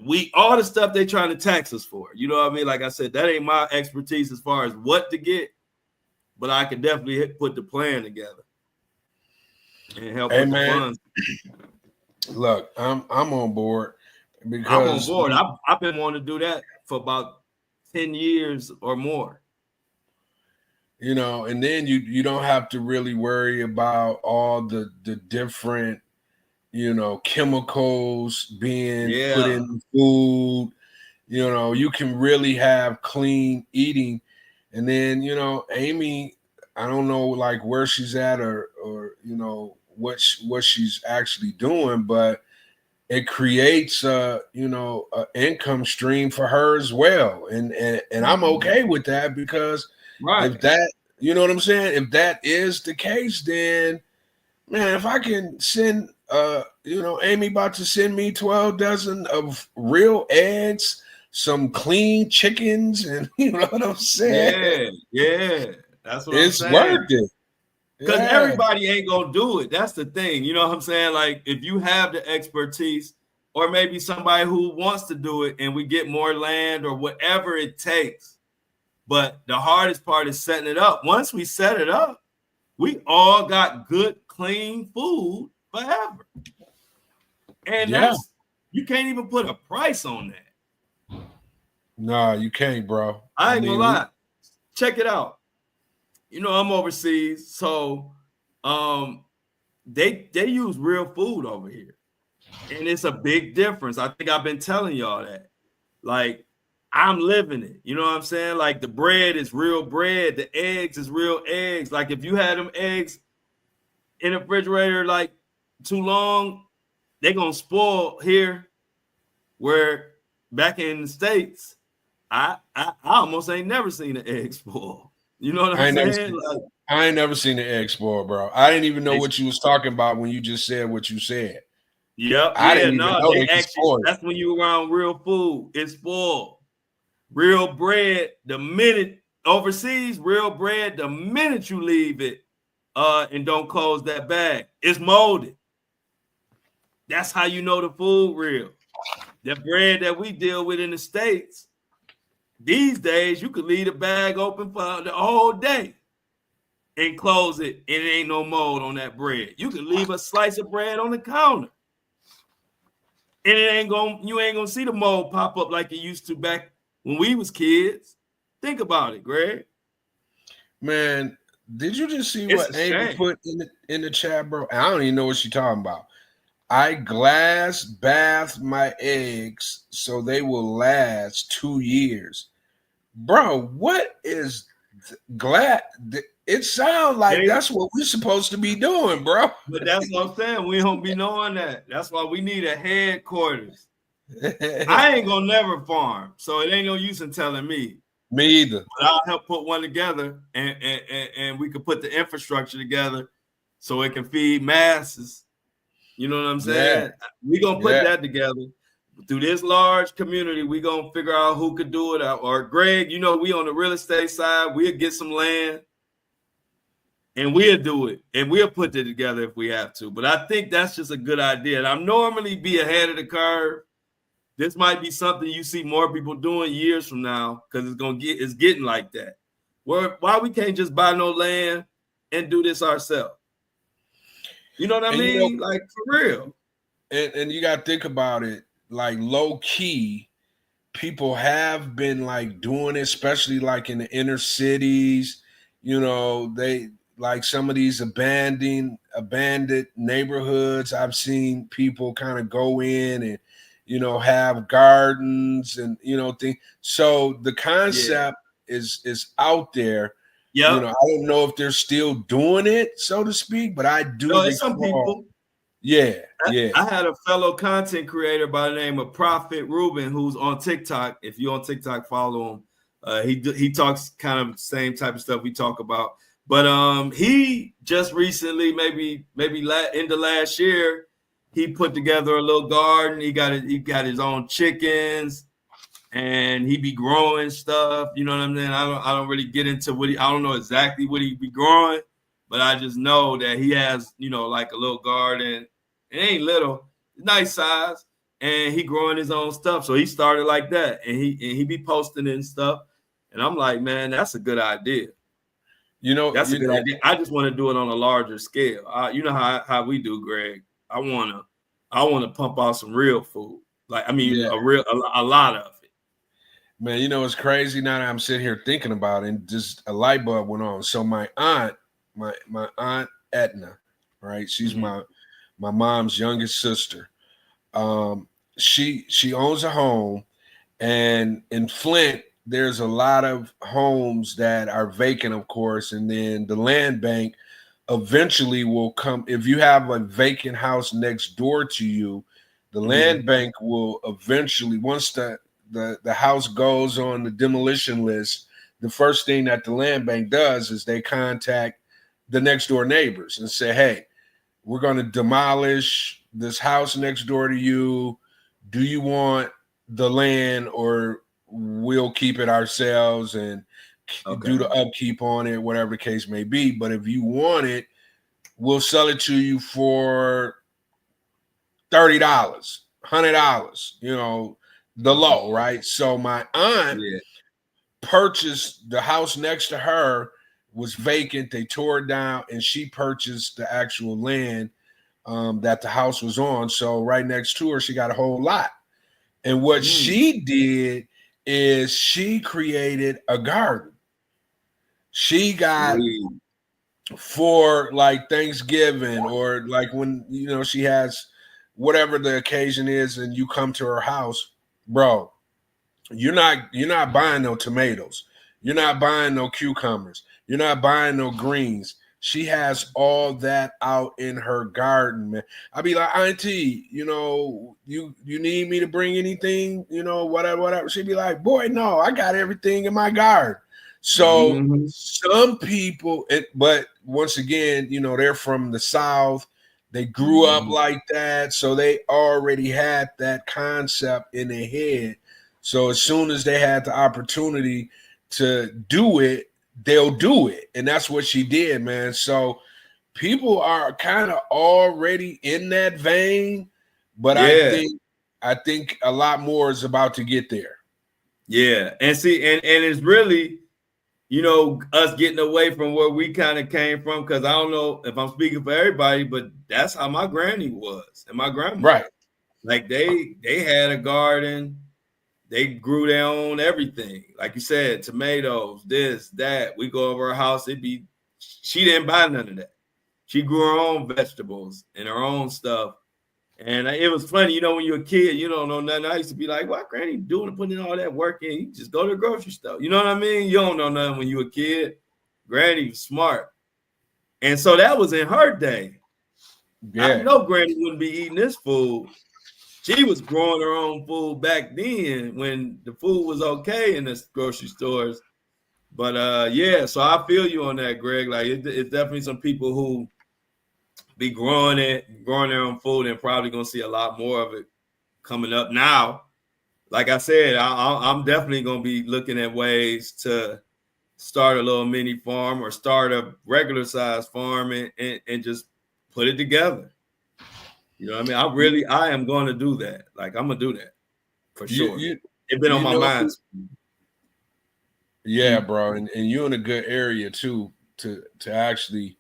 wheat, all the stuff they trying to tax us for. You know what I mean? Like I said, that ain't my expertise as far as what to get, but I can definitely put the plan together and help with the funds. Look, I'm on board because I'm on board. I've been wanting to do that for about 10 years or more. You know, and then you don't have to really worry about all the different, you know, chemicals being put in food. You know, you can really have clean eating. And then, you know, Amy, I don't know like where she's at or you know what she's actually doing, but it creates an income stream for her as well. And I'm okay with that because if that, you know what I'm saying, if that is the case, then man, if I can send Amy about to send me 12 dozen of real eggs, some clean chickens, and you know what I'm saying? Yeah. That's what I'm saying. It's worth it. Because everybody ain't gonna do it. That's the thing. You know what I'm saying? Like if you have the expertise, or maybe somebody who wants to do it, and we get more land or whatever it takes. But the hardest part is setting it up. Once we set it up, we all got good, clean food forever. And you can't even put a price on that. No, you can't, bro. I ain't gonna lie. Check it out. You know, I'm overseas, so they use real food over here. And it's a big difference. I think I've been telling y'all that. Like, I'm living it. You know what I'm saying? Like, the bread is real bread. The eggs is real eggs. Like, if you had them eggs in the refrigerator, like, too long, they're going to spoil here. Where back in the States, I almost ain't never seen an egg spoil. You know what I'm saying? I ain't never seen an egg spoil, bro. I didn't even know what you was talking about when you just said what you said. Yep. That's when you around real food. It's spoiled. Real bread, the minute overseas, real bread, the minute you leave it and don't close that bag, it's molded. That's how you know the food real. The bread that we deal with in the States, these days, you could leave the bag open for the whole day and close it, and it ain't no mold on that bread. You can leave a slice of bread on the counter, and you ain't gonna see the mold pop up like it used to back when we was kids. Think about it, Greg. Man, did you just see It's a what Amy shame. put in the chat, bro? I don't even know what she's talking about. I glass bath my eggs so they will last 2 years. Bro, what is glad? It sounds like that's what we're supposed to be doing, bro. But that's what I'm saying. We don't be knowing that. That's why we need a headquarters. I ain't gonna never farm, so it ain't no use in telling me. Me either. But I'll help put one together, and we could put the infrastructure together so it can feed masses. You know what I'm saying? Yeah. We're gonna put that together. Through this large community, we're gonna figure out who could do it. Or Greg, you know, we on the real estate side, we'll get some land and we'll do it. And we'll put it together if we have to. But I think that's just a good idea. And I'm normally be ahead of the curve. This might be something you see more people doing years from now because it's getting like that. Why we can't just buy no land and do this ourselves? You know what I mean? You know, like for real. And you gotta think about it, like low key, people have been like doing it, especially like in the inner cities. You know, they like some of these abandoned neighborhoods. I've seen people kind of go in and, you know, have gardens and, you know, things. So the concept is out there. Yeah. You know, I don't know if they're still doing it, so to speak, but I do. No, some people. Yeah. I had a fellow content creator by the name of Prophet Ruben who's on TikTok. If you're on TikTok, follow him. He talks kind of the same type of stuff we talk about. But he just recently, maybe end of last year, he put together a little garden. He got his own chickens, and he be growing stuff. You know what I'm saying? I don't really get into I don't know exactly what he be growing, but I just know that he has, you know, like a little garden. It ain't little, it's nice size, and he growing his own stuff. So he started like that, and he be posting and stuff. And I'm like, man, that's a good idea. You know, that's a good idea. I just want to do it on a larger scale. You know how we do, Greg. I want to pump out some real food. Like, I mean, a lot of it. Man, you know, it's crazy now that I'm sitting here thinking about it, and just a light bulb went on. So my aunt Etna, right? She's my mom's youngest sister. She owns a home, and in Flint, there's a lot of homes that are vacant, of course, and then the land bank eventually will come. If you have a vacant house next door to you, the land bank will eventually, once the house goes on the demolition list, the first thing that the land bank does is they contact the next door neighbors and say, hey, we're going to demolish this house next door to you. Do you want the land, or we'll keep it ourselves and do the upkeep on it, whatever the case may be. But if you want it, we'll sell it to you for $30, $100, you know, the low, right? So my aunt purchased the house next to her, was vacant. They tore it down, and she purchased the actual land that the house was on. So right next to her, she got a whole lot. And what she did is she created a garden. She got for like Thanksgiving, or like when, you know, she has whatever the occasion is and you come to her house, bro, you're not buying no tomatoes. You're not buying no cucumbers. You're not buying no greens. She has all that out in her garden, man. I'd be like, auntie, you know, you need me to bring anything, you know, whatever. She'd be like, boy, no, I got everything in my garden. So some people, but once again, you know, they're from the South. They grew up like that. So they already had that concept in their head. So as soon as they had the opportunity to do it, they'll do it. And that's what she did, man. So people are kind of already in that vein, but I think a lot more is about to get there. Yeah. And see, and it's really, us getting away from where we kind of came from. Because I don't know if I'm speaking for everybody, but that's how my granny was and my grandma. Right. Like they had a garden. They grew their own everything. Like you said, tomatoes, this, that. We go over her house. She didn't buy none of that. She grew her own vegetables and her own stuff. And it was funny, when you're a kid, you don't know nothing. I used to be like, what granny doing putting all that work in? You just go to the grocery store. You know what I mean? You don't know nothing when you're a kid. Granny was smart. And so that was in her day. Yeah. I know granny wouldn't be eating this food. She was growing her own food back then when the food was okay in the grocery stores. But so I feel you on that, Greg. Like it's definitely some people who be growing their own food, and probably gonna see a lot more of it coming up now. Like I said, I'm definitely gonna be looking at ways to start a little mini farm or start a regular size farm and just put it together. You know what I mean? I am going to do that. Like I'm gonna do that for sure. It's been on my mind. Yeah, bro, and you're in a good area too to actually.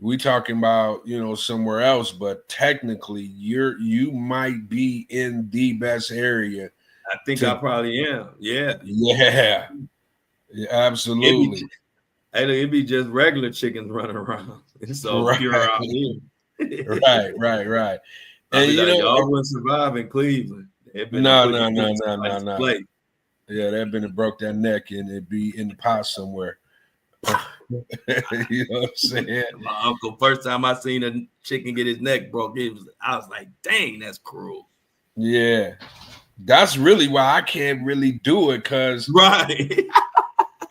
We talking about, somewhere else, but technically you might be in the best area. I think I probably am. Yeah. Yeah, absolutely. It'd be just regular chickens running around. It's so pure out here. Right. And y'all wouldn't survive in Cleveland. No. Yeah, they've been and broke their neck and it'd be in the pot somewhere. You know what I'm saying? My uncle, first time I seen a chicken get his neck broke, I was like, dang, that's cruel. Yeah. That's really why I can't really do it, because right.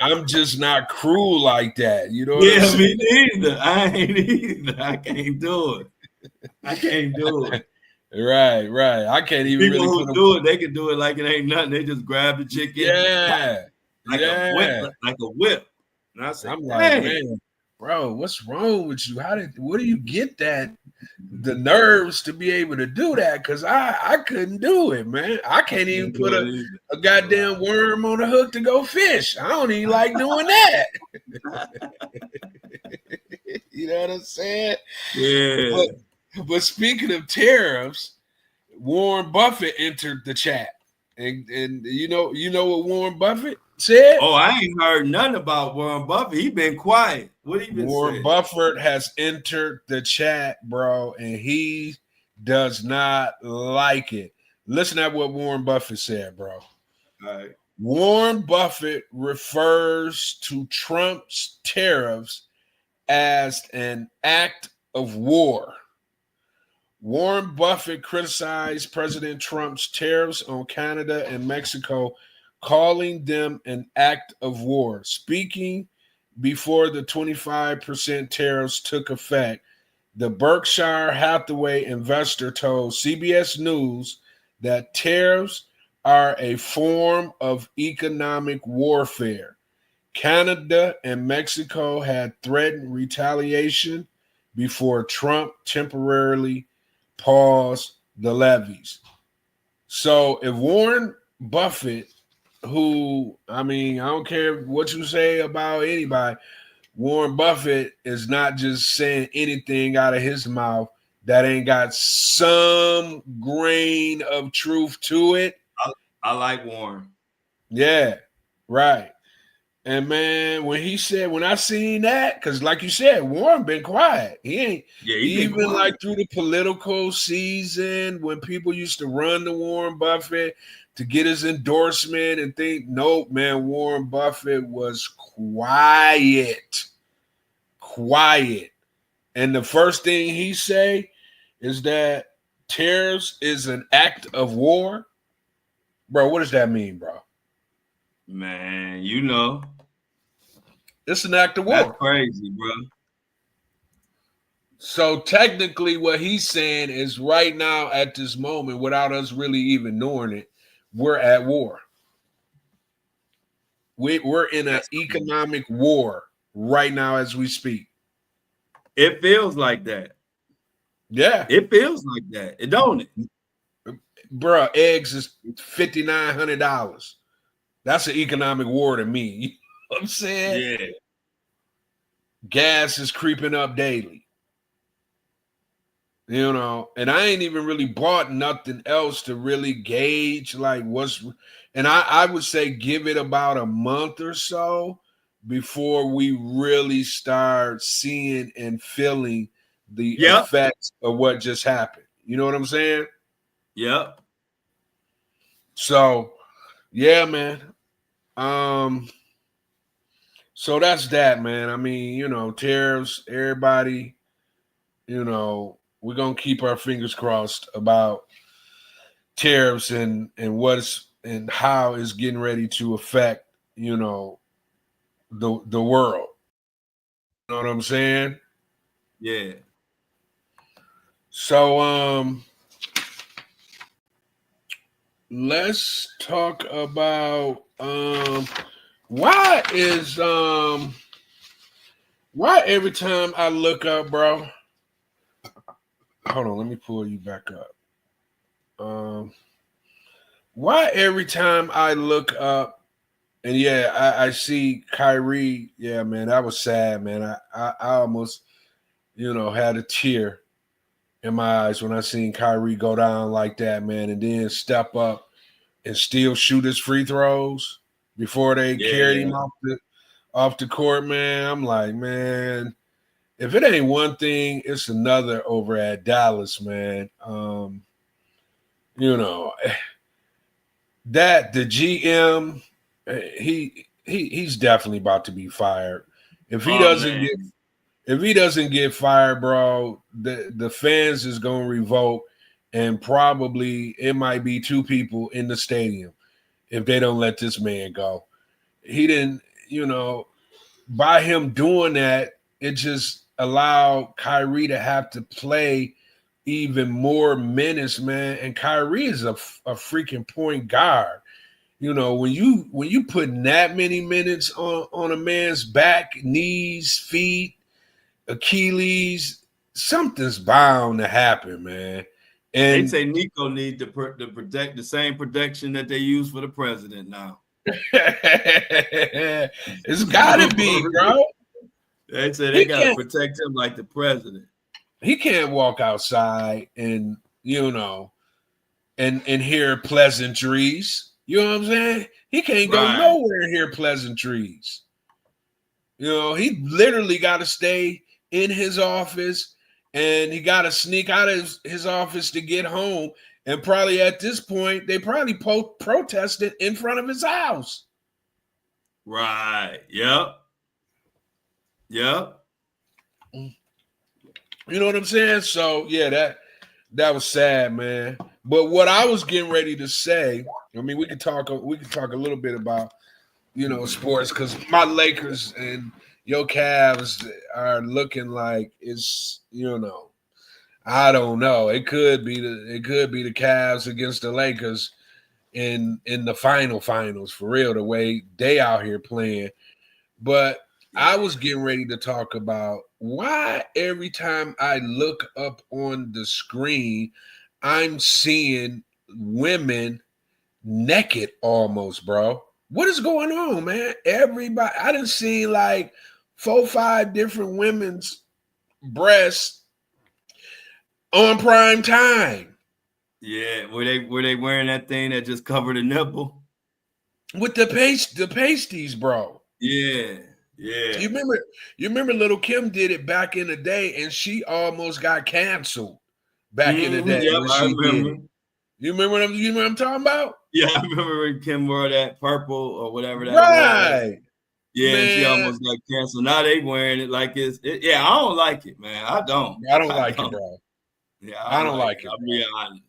I'm just not cruel like that. You know? Yeah, me neither. I ain't either. I can't do it. Right. I can't even People really who do it. They can do it like it ain't nothing. They just grab the chicken. Yeah. A whip. And I'm like, man, bro, what's wrong with you? Where do you get the nerves to be able to do that? Because I couldn't do it, man. I can't even put a goddamn worm on a hook to go fish. I don't even like doing that. You know what I'm saying? Yeah. But speaking of tariffs, Warren Buffett entered the chat. And you know what Warren Buffett said? Oh, I ain't heard nothing about Warren Buffett. He been quiet. What he been Warren saying? Buffett has entered the chat, bro, and he does not like it. Listen at what Warren Buffett said, bro. All right. Warren Buffett refers to Trump's tariffs as an act of war. Warren Buffett criticized President Trump's tariffs on Canada and Mexico, calling them an act of war. Speaking before the 25% tariffs took effect, the Berkshire Hathaway investor told CBS News that tariffs are a form of economic warfare. Canada and Mexico had threatened retaliation before Trump temporarily paused the levies. So if Warren Buffett, who, I don't care what you say about anybody, Warren Buffett is not just saying anything out of his mouth that ain't got some grain of truth to it. I like Warren. Yeah, right. And man, when I seen that, because like you said, Warren been quiet. He ain't even like through the political season when people used to run to Warren Buffett to get his endorsement and think, nope, man, Warren Buffett was quiet. And the first thing he say is that tariffs is an act of war. Bro, what does that mean, bro? Man, it's an act of war. That's crazy, bro. So technically what he's saying is right now at this moment, without us really even knowing it, we're at war. We're in an economic war right now as we speak. It feels like that. Yeah. It feels like that. It don't it? Bruh, eggs is $5,900. That's an economic war to me. what I'm saying? Yeah. Gas is creeping up daily. You know, and I ain't even really bought nothing else to really gauge like what's, and I would say give it about a month or so before we really start seeing and feeling the Yep. effects of what just happened. You know what I'm saying? Yep. So yeah, man. So that's that, man. I mean, you know, tariffs, everybody, you know, we're gonna keep our fingers crossed about tariffs and what's and how it's getting ready to affect, you know, the world. You know what I'm saying? Yeah. So let's talk about why is why every time I look up, bro. Hold on, let me pull you back up. Why every time I look up and yeah, I see Kyrie. Yeah, man, that was sad, man. I almost, you know, had a tear in my eyes when I seen Kyrie go down like that, man, and then step up and still shoot his free throws before they carried him Yeah. off the court, man. I'm like, man, if it ain't one thing, it's another over at Dallas, man. You know, that the GM, he's definitely about to be fired. If he Oh doesn't man. get if he doesn't get fired, bro, the fans is gonna revolt, and probably it might be two people in the stadium if they don't let this man go. He didn't, you know, by him doing that, it just allowed Kyrie to have to play even more minutes, man. And Kyrie is a freaking point guard. You know, when you put that many minutes on a man's back, knees, feet, Achilles, something's bound to happen, man. They And say Nico needs to protect the same protection that they use for the president now. it's gotta be, bro. They say they He got to can't protect him like the president. he can't walk outside and you know and hear pleasantries. You know what I'm saying? He can't go Right. nowhere and hear pleasantries. You know, he literally got to stay in his office and he got to sneak out of his office to get home. And probably at this point, they probably protested in front of his house. Right. Yep. Yep. You know what I'm saying? So yeah, that was sad, man. But what I was getting ready to say, I mean, we could talk a little bit about, you know, sports because my Lakers and your Cavs are looking like it's, you know, I don't know. It could be the Cavs against the Lakers in the finals for real, the way they out here playing. But I was getting ready to talk about why every time I look up on the screen, I'm seeing women naked almost, bro. What is going on, man? Everybody, I didn't see like 4-5 different women's breasts on prime time Yeah. Were they wearing that thing that just covered the nipple? with the pasties, bro. Yeah. Yeah. You remember Little Kim did it back in the day, and she almost got canceled back in the day Yep. when I she did remember. it. You remember what I'm talking about? Yeah, I remember when Kim wore that purple or whatever that was. Right, Yeah, and she man. almost got canceled. Now they wearing it like yeah, I don't like it, man. I don't. I don't I like it, don't. bro. Yeah, I I don't don't like like it. it, I'll bro. be honest.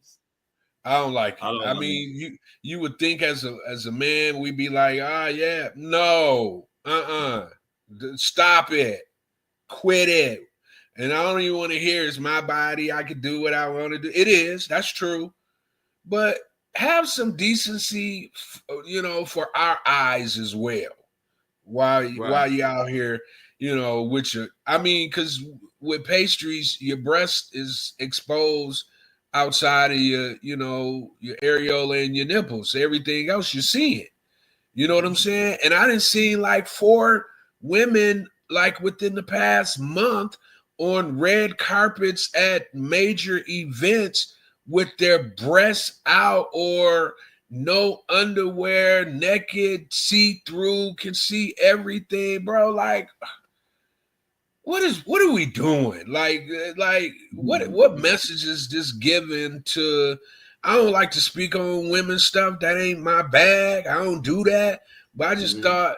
I don't like I it. don't I like it. mean, you would think as a man, we'd be like, yeah, no, stop it, quit it. And I don't even want to hear it's my body. I could do what I want to do. It is, that's true. But have some decency, you know, for our eyes as well. Right. While you out here, you know, with your, I mean, because with pastries, your breast is exposed outside of your, you know, your areola and your nipples. Everything else you see it. You know what I'm saying? And I didn't see like 4 women like within the past month on red carpets at major events with their breasts out or no underwear, naked, see through, can see everything, bro. Like, what are we doing? Like what message is this given to? I don't like to speak on women's stuff. That ain't my bag. I don't do that. But I just thought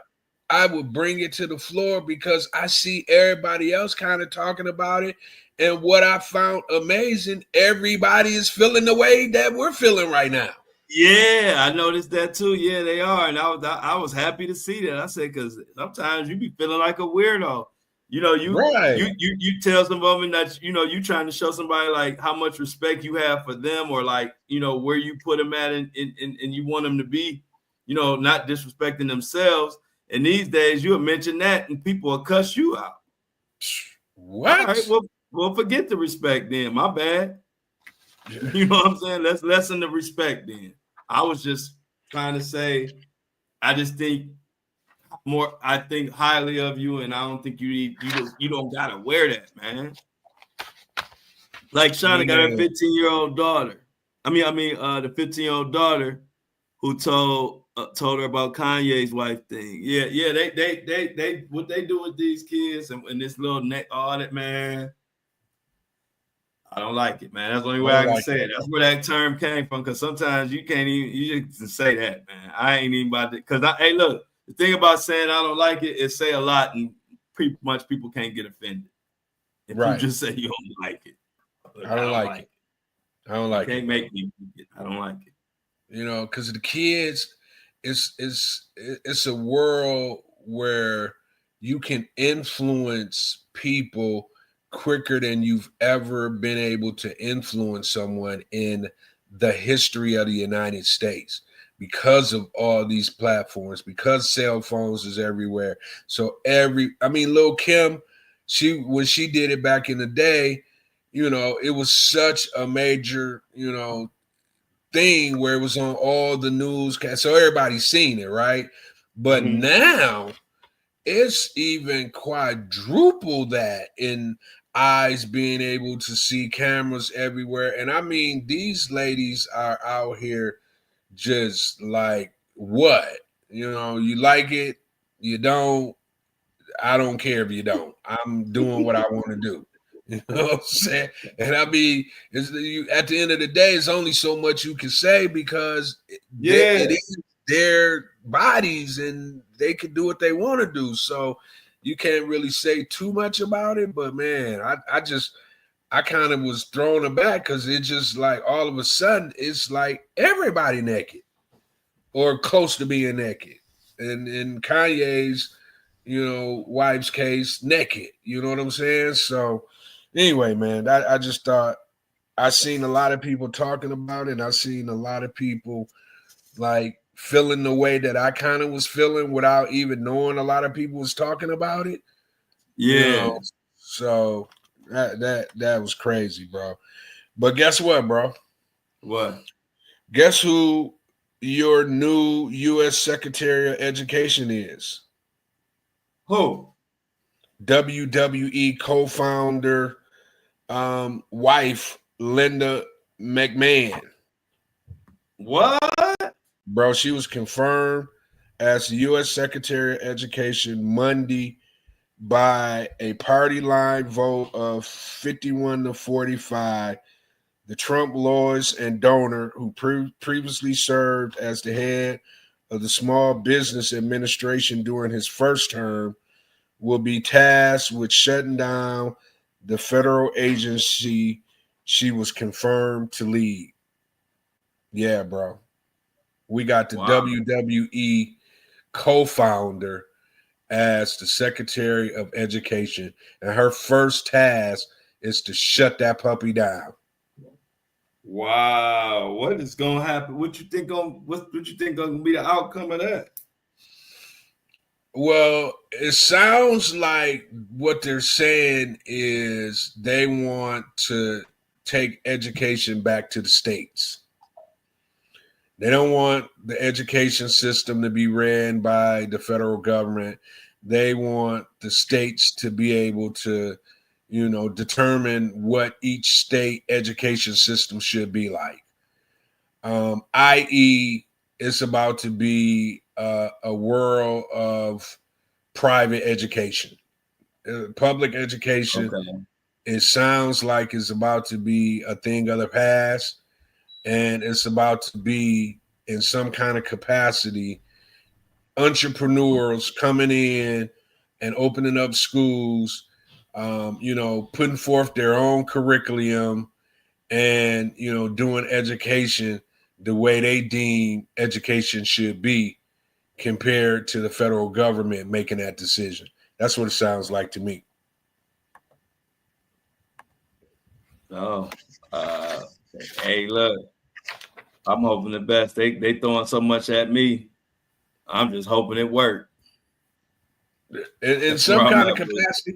I would bring it to the floor because I see everybody else kind of talking about it. And what I found amazing, everybody is feeling the way that we're feeling right now. Yeah, I noticed that too. Yeah, they are, and I was happy to see that. I said because sometimes you be feeling like a weirdo. You know, Right. you tell some women that you trying to show somebody like how much respect you have for them, or like where you put them at, and you want them to be, not disrespecting themselves. And these days, you'll mention that, and people will cuss you out. All right, What? well, forget the respect then. My bad. You know what I'm saying? Let's lessen the respect then. I was just trying to say, I just think I think highly of you, and I don't think you don't gotta wear that, man. Like Shauna got her 15-year-old daughter. The 15-year-old daughter who told her about Kanye's wife thing. Yeah, they what they do with these kids and this little neck, all that, man. I don't like it, man. That's the only way I can say it. That's where that term came from. Because sometimes you can't even you just say that, man. I ain't even about it. Because hey, look, the thing about saying I don't like it is say a lot, and pretty much people can't get offended if you just say you don't like it. I don't like it. I don't like it. Can't make me. I don't like it. Because the kids, it's a world where you can influence people quicker than you've ever been able to influence someone in the history of the United States because of all these platforms, because cell phones is everywhere. So Lil' Kim, when she did it back in the day, it was such a major, thing where it was on all the newscasts, so everybody's seen it, right? But now it's even quadruple that in eyes being able to see cameras everywhere. And I mean, these ladies are out here just like, what? You like it, you don't. I don't care if you don't. I'm doing what I want to do. You know what I'm saying? And I mean, at the end of the day, it's only so much you can say because it is their bodies and they can do what they want to do. So you can't really say too much about it. But man, I kind of was thrown aback because it just like all of a sudden it's like everybody naked or close to being naked. And in Kanye's, wife's case, naked. You know what I'm saying? So anyway, man, I just thought I seen a lot of people talking about it. I seen a lot of people like feeling the way that I kind of was feeling without even knowing a lot of people was talking about it. Yeah. So that was crazy, bro. But guess what, bro? What? Guess who your new U.S. Secretary of Education is? Who? WWE co-founder wife Linda McMahon. What? Bro, she was confirmed as the U.S. Secretary of Education Monday by a party line vote of 51-45. The Trump lawyers and donor, who previously served as the head of the Small Business Administration during his first term, will be tasked with shutting down the federal agency she was confirmed to lead. Yeah, bro. We got the WWE co-founder as the Secretary of Education, and her first task is to shut that puppy down. Wow, what is gonna happen? What you think gonna be the outcome of that? Well, it sounds like what they're saying is they want to take education back to the states. They don't want the education system to be ran by the federal government. They want the states to be able to, determine what each state education system should be like. I.e., it's about to be a world of private education. Public education, Okay. it sounds like it's about to be a thing of the past, and it's about to be in some kind of capacity entrepreneurs coming in and opening up schools, putting forth their own curriculum and, doing education the way they deem education should be compared to the federal government making that decision. That's what it sounds like to me. Oh, hey, look, I'm hoping the best. They throwing so much at me. I'm just hoping it worked. In some kind of capacity,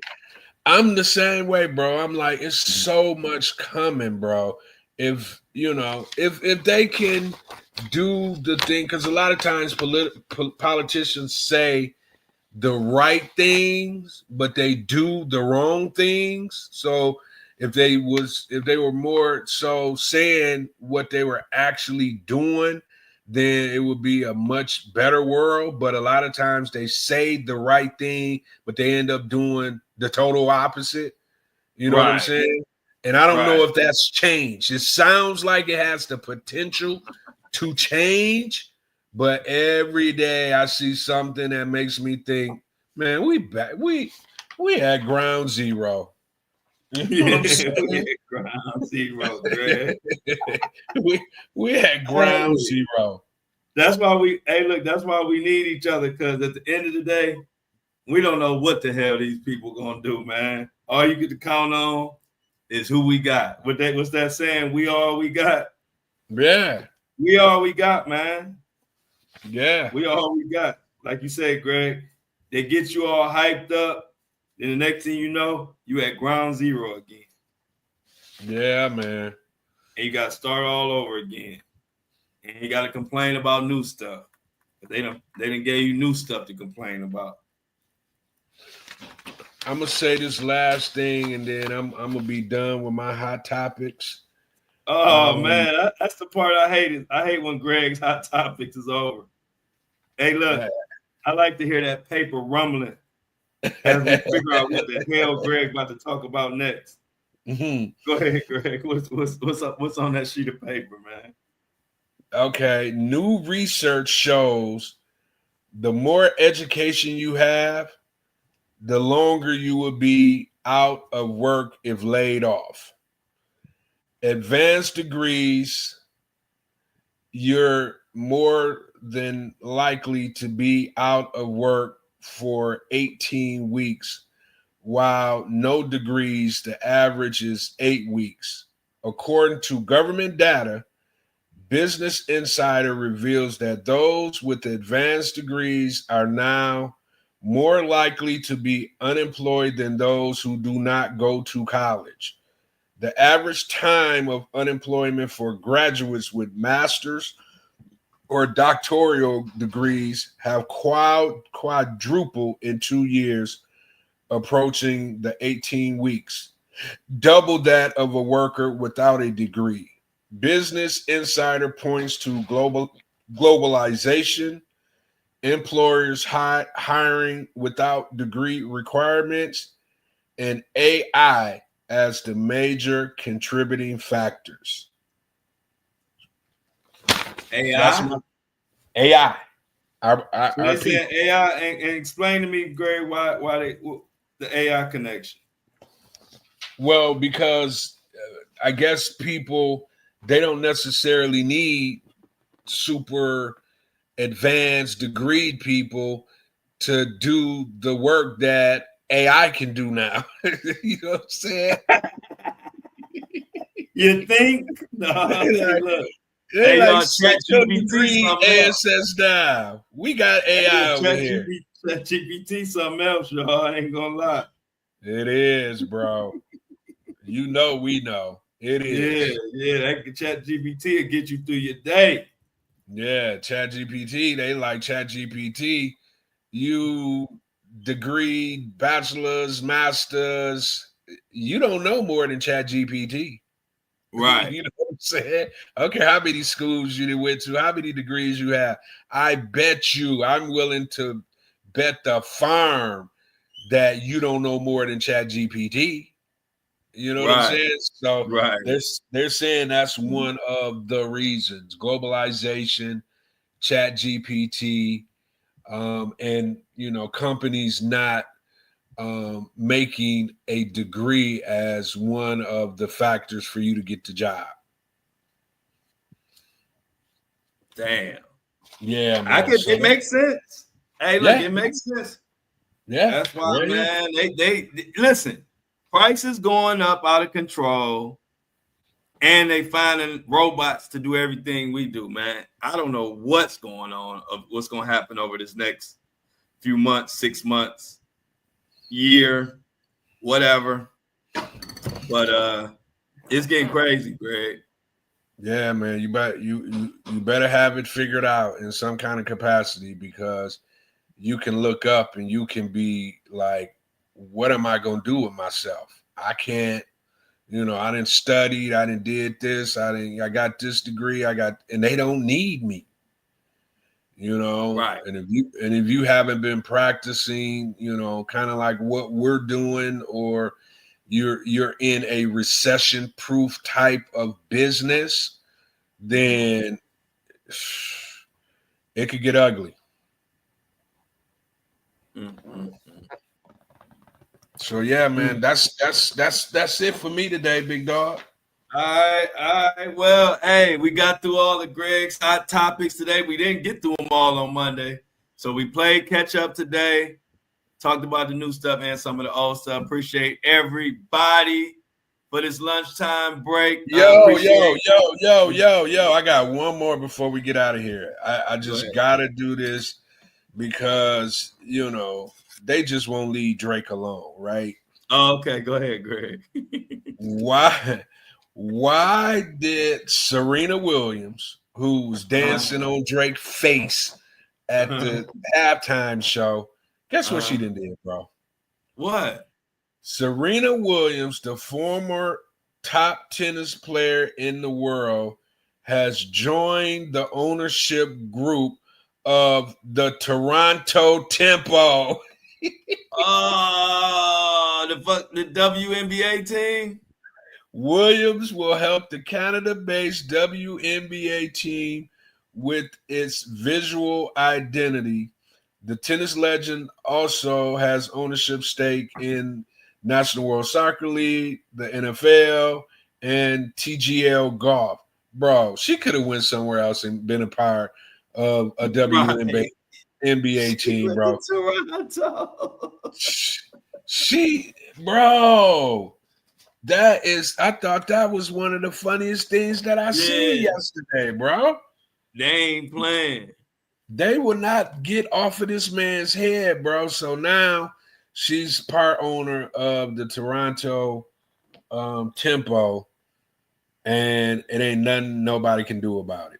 I'm the same way, bro. I'm like, it's so much coming, bro. If if they can do the thing, because a lot of times politicians say the right things, but they do the wrong things. So if they were more so saying what they were actually doing, then it would be a much better world. But a lot of times they say the right thing, but they end up doing the total opposite. You know what I'm saying? And I don't know if that's changed. It sounds like it has the potential to change, but every day I see something that makes me think, man, we at ground zero. You know what I'm saying? Ground zero, Greg. we at ground zero. That's why that's why we need each other, because at the end of the day, we don't know what the hell these people gonna do, man. All you get to count on is who we got. What's that saying? We all we got. Yeah. We all we got, man. Yeah. We all we got. Like you said, Greg, they get you all hyped up. Then the next thing you know, you at ground zero again. Yeah, man. And you got to start all over again. And you got to complain about new stuff. But they didn't give you new stuff to complain about. I'm gonna say this last thing, and then I'm gonna be done with my hot topics. Oh man, that's the part I hate. I hate when Greg's hot topics is over. Hey, look, I like to hear that paper rumbling as we figure out what the hell Greg about to talk about next. Mm-hmm. Go ahead, Greg. What's up? What's on that sheet of paper, man? Okay, new research shows the more education you have, the longer you will be out of work if laid off. Advanced degrees, you're more than likely to be out of work for 18 weeks, while no degrees, the average is 8 weeks. According to government data, Business Insider reveals that those with advanced degrees are now more likely to be unemployed than those who do not go to college. The average time of unemployment for graduates with master's or doctoral degrees have quadrupled in 2 years, approaching the 18 weeks, double that of a worker without a degree. Business Insider points to globalization, employers hiring without degree requirements, and AI as the major contributing factors. AI? AI. They said AI, and explain to me, Greg, why the AI connection. Well, because I guess people, they don't necessarily need super advanced degreed people to do the work that AI can do now. You know what I'm saying? You think? No, look. They like ChatGPT ASS now. We got AI over here. ChatGPT something else, y'all. I ain't gonna lie. It is, bro. You know, we know. It is. Yeah. That ChatGPT will get you through your day. Yeah, ChatGPT. They like ChatGPT. You degree, bachelor's, masters. You don't know more than ChatGPT. Right. You know what I'm saying? I don't care how many schools you went to, how many degrees you have. I bet you, I'm willing to bet the farm that you don't know more than ChatGPT. You know what I'm Right. saying? So Right. they're saying that's one of the reasons. Globalization, ChatGPT, and companies not making a degree as one of the factors for you to get the job. Damn. Yeah, man. It makes sense. Hey, look, Yeah, it makes sense. yeah, That's why, yeah, yeah. man. They listen. Prices going up out of control, and they finding robots to do everything we do, man. I don't know what's going on, of what's going to happen over this next few months, 6 months, year, whatever. But it's getting crazy, Greg. Yeah, man. You better have it figured out in some kind of capacity, because you can look up and you can be like, what am I gonna do with myself? I can't, I didn't study, I didn't did this, I got this degree, and they don't need me. Right. And if you haven't been practicing, kind of like what we're doing, or you're in a recession proof type of business, then it could get ugly. Mm-hmm. So yeah, man, that's it for me today, big dog. All right. Well, hey, we got through all of Greg's hot topics today. We didn't get through them all on Monday. So we played catch up today, talked about the new stuff and some of the old stuff. Appreciate everybody for this lunchtime break. Yo, yo, yo, yo, yo, yo. I got one more before we get out of here. I just gotta do this because, they just won't leave Drake alone, right? Oh, okay. Go ahead, Greg. Why did Serena Williams, who was dancing on Drake's face at the halftime show, guess what she didn't do, bro? What? Serena Williams, the former top tennis player in the world, has joined the ownership group of the Toronto Tempo. Oh, the WNBA team? Williams will help the Canada-based WNBA team with its visual identity. The tennis legend also has ownership stake in National World Soccer League, the NFL, and TGL Golf. Bro, she could have went somewhere else and been a part of a WNBA team, bro. Toronto. Bro, I thought that was one of the funniest things that I seen yesterday, bro. They ain't playing. They will not get off of this man's head, bro. So now she's part owner of the Toronto Tempo, and it ain't nothing nobody can do about it.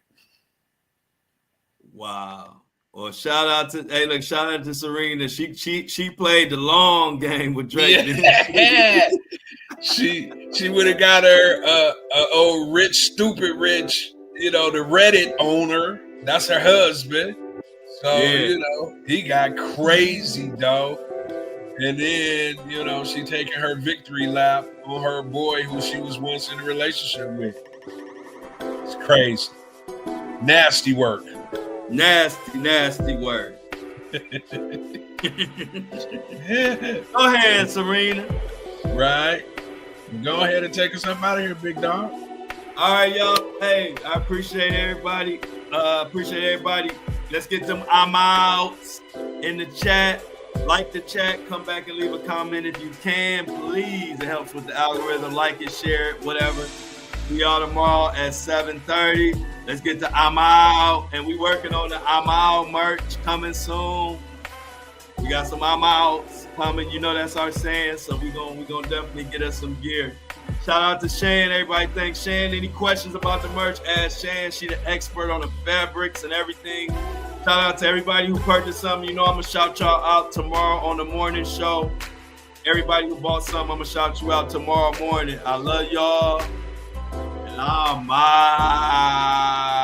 Wow. Well, shout out to Serena. She played the long game with Drake. Yeah. She would have got her old rich, stupid rich, the Reddit owner. That's her husband. So, he got crazy, though. And then, she taking her victory lap on her boy who she was once in a relationship with. It's crazy. Nasty work. Nasty work. Go ahead, Serena. Right. Go ahead and take us up out of here, big dog. All right, y'all. Hey, I appreciate everybody. Let's get them I'm outs in the chat. Like the chat. Come back and leave a comment if you can, please. It helps with the algorithm. Like it, share it, whatever. See y'all tomorrow at 7:30. Let's get the I'm out. And we working on the I'm out merch coming soon. We got some I'm outs coming. That's our saying. So we gonna definitely get us some gear. Shout out to Shan. Everybody thanks Shan. Any questions about the merch? Ask Shan. She the expert on the fabrics and everything. Shout out to everybody who purchased something. You know I'm going to shout y'all out tomorrow on the morning show. Everybody who bought something, I'm going to shout you out tomorrow morning. I love y'all. And I'm out.